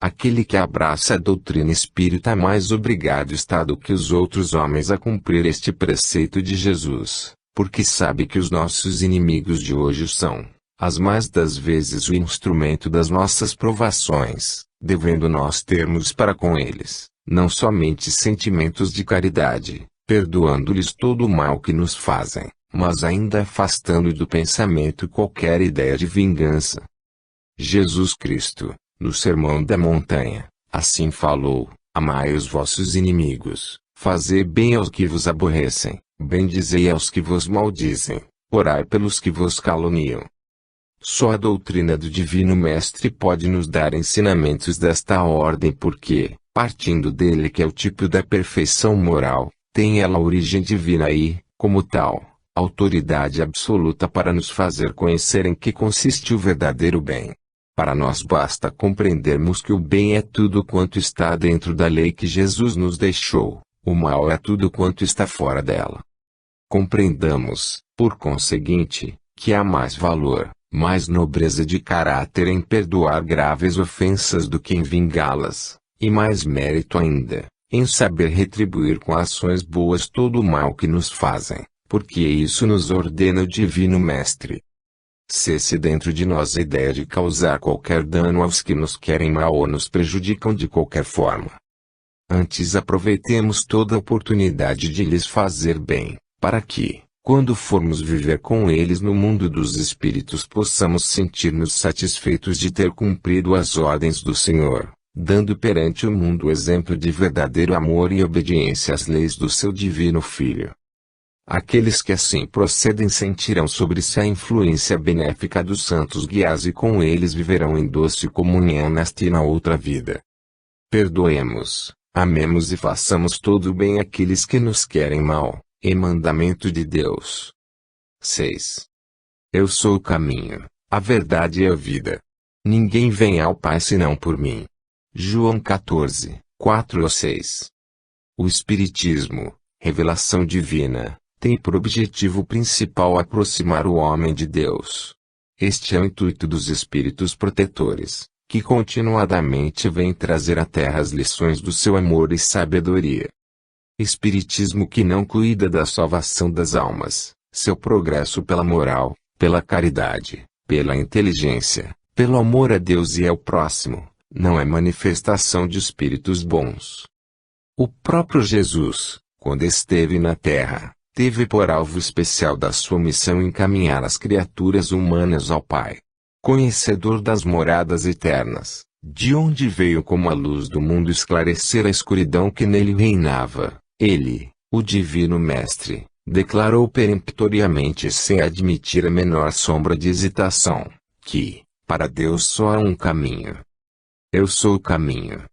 Aquele que abraça a doutrina espírita mais obrigado está do que os outros homens a cumprir este preceito de Jesus, porque sabe que os nossos inimigos de hoje são, as mais das vezes, o instrumento das nossas provações, devendo nós termos para com eles, não somente sentimentos de caridade, perdoando-lhes todo o mal que nos fazem, mas ainda afastando do pensamento qualquer ideia de vingança. Jesus Cristo, no Sermão da Montanha, assim falou: amai os vossos inimigos, fazei bem aos que vos aborrecem, bendizei aos que vos maldizem, orai pelos que vos caluniam. Só a doutrina do Divino Mestre pode nos dar ensinamentos desta ordem porque, partindo dele que é o tipo da perfeição moral, tem ela origem divina e, como tal, autoridade absoluta para nos fazer conhecer em que consiste o verdadeiro bem. Para nós basta compreendermos que o bem é tudo quanto está dentro da lei que Jesus nos deixou, o mal é tudo quanto está fora dela. Compreendamos, por conseguinte, que há mais valor, mais nobreza de caráter em perdoar graves ofensas do que em vingá-las, e mais mérito ainda, em saber retribuir com ações boas todo o mal que nos fazem, porque isso nos ordena o Divino Mestre. Cesse dentro de nós a ideia de causar qualquer dano aos que nos querem mal ou nos prejudicam de qualquer forma. Antes aproveitemos toda oportunidade de lhes fazer bem, para que, quando formos viver com eles no mundo dos espíritos, possamos sentir-nos satisfeitos de ter cumprido as ordens do Senhor, dando perante o mundo o exemplo de verdadeiro amor e obediência às leis do seu divino Filho. Aqueles que assim procedem sentirão sobre si a influência benéfica dos santos guias e com eles viverão em doce comunhão nesta e na outra vida. Perdoemos, amemos e façamos todo o bem àqueles que nos querem mal, é mandamento de Deus. 6. Eu sou o caminho, a verdade e a vida. Ninguém vem ao Pai senão por mim. João 14, 4 ou 6. O Espiritismo, revelação divina, tem por objetivo principal aproximar o homem de Deus. Este é o intuito dos espíritos protetores, que continuadamente vêm trazer à Terra as lições do seu amor e sabedoria. Espiritismo que não cuida da salvação das almas, seu progresso pela moral, pela caridade, pela inteligência, pelo amor a Deus e ao próximo, não é manifestação de espíritos bons. O próprio Jesus, quando esteve na Terra, teve por alvo especial da sua missão encaminhar as criaturas humanas ao Pai. Conhecedor das moradas eternas, de onde veio como a luz do mundo esclarecer a escuridão que nele reinava, ele, o Divino Mestre, declarou peremptoriamente sem admitir a menor sombra de hesitação, que, para Deus só há um caminho. Eu sou o caminho.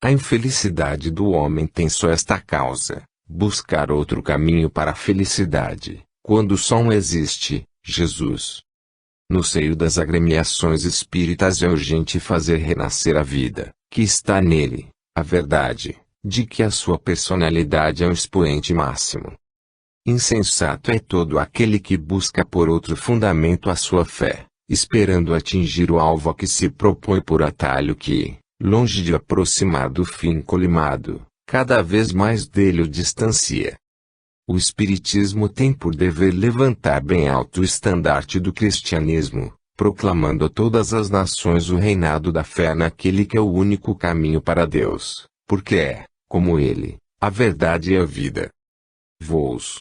A infelicidade do homem tem só esta causa: buscar outro caminho para a felicidade, quando só um existe, Jesus. No seio das agremiações espíritas é urgente fazer renascer a vida, que está nele, a verdade, de que a sua personalidade é o expoente máximo. Insensato é todo aquele que busca por outro fundamento a sua fé, esperando atingir o alvo a que se propõe por atalho que, longe de aproximar do fim colimado, cada vez mais dele o distancia. O Espiritismo tem por dever levantar bem alto o estandarte do cristianismo, proclamando a todas as nações o reinado da fé naquele que é o único caminho para Deus, porque é, como ele, a verdade e a vida. Voos.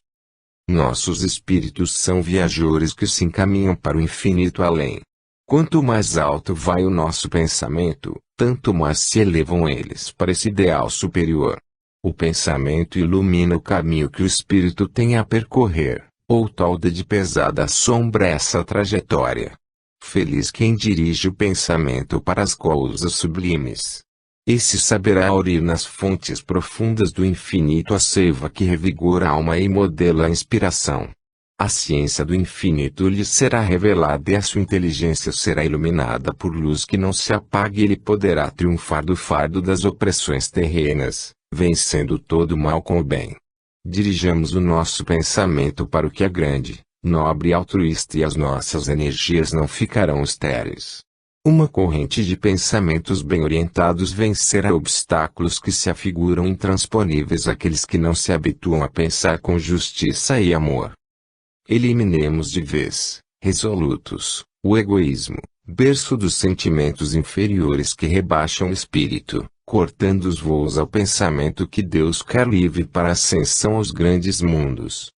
Nossos espíritos são viajores que se encaminham para o infinito além. Quanto mais alto vai o nosso pensamento, tanto mais se elevam eles para esse ideal superior. O pensamento ilumina o caminho que o espírito tem a percorrer, ou tolda de pesada sombra essa trajetória. Feliz quem dirige o pensamento para as coisas sublimes. Esse saberá aurir nas fontes profundas do infinito a seiva que revigora a alma e modela a inspiração. A ciência do infinito lhe será revelada e a sua inteligência será iluminada por luz que não se apague e ele poderá triunfar do fardo das opressões terrenas, vencendo todo o mal com o bem. Dirijamos o nosso pensamento para o que é grande, nobre e altruísta e as nossas energias não ficarão estéreis. Uma corrente de pensamentos bem orientados vencerá obstáculos que se afiguram intransponíveis àqueles que não se habituam a pensar com justiça e amor. Eliminemos de vez, resolutos, o egoísmo, berço dos sentimentos inferiores que rebaixam o espírito, cortando os voos ao pensamento que Deus quer livre para a ascensão aos grandes mundos.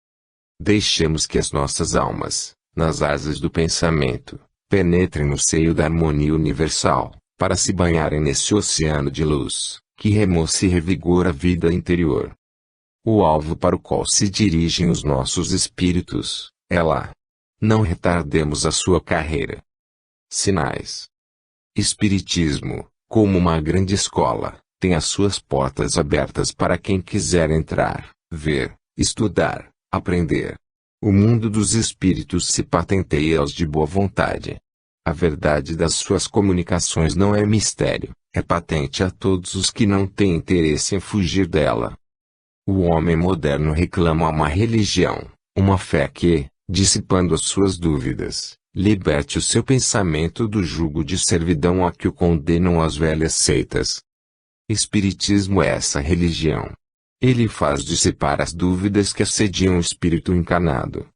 Deixemos que as nossas almas, nas asas do pensamento, penetrem no seio da harmonia universal, para se banharem nesse oceano de luz, que remoce e revigora a vida interior. O alvo para o qual se dirigem os nossos espíritos, é lá. Não retardemos a sua carreira. Sinais. Espiritismo, como uma grande escola, tem as suas portas abertas para quem quiser entrar, ver, estudar, aprender. O mundo dos espíritos se patenteia aos de boa vontade. A verdade das suas comunicações não é mistério, é patente a todos os que não têm interesse em fugir dela. O homem moderno reclama uma religião, uma fé que, Dissipando as suas dúvidas, liberte o seu pensamento do jugo de servidão a que o condenam as velhas seitas. Espiritismo é essa religião. Ele faz dissipar as dúvidas que assediam o espírito encarnado,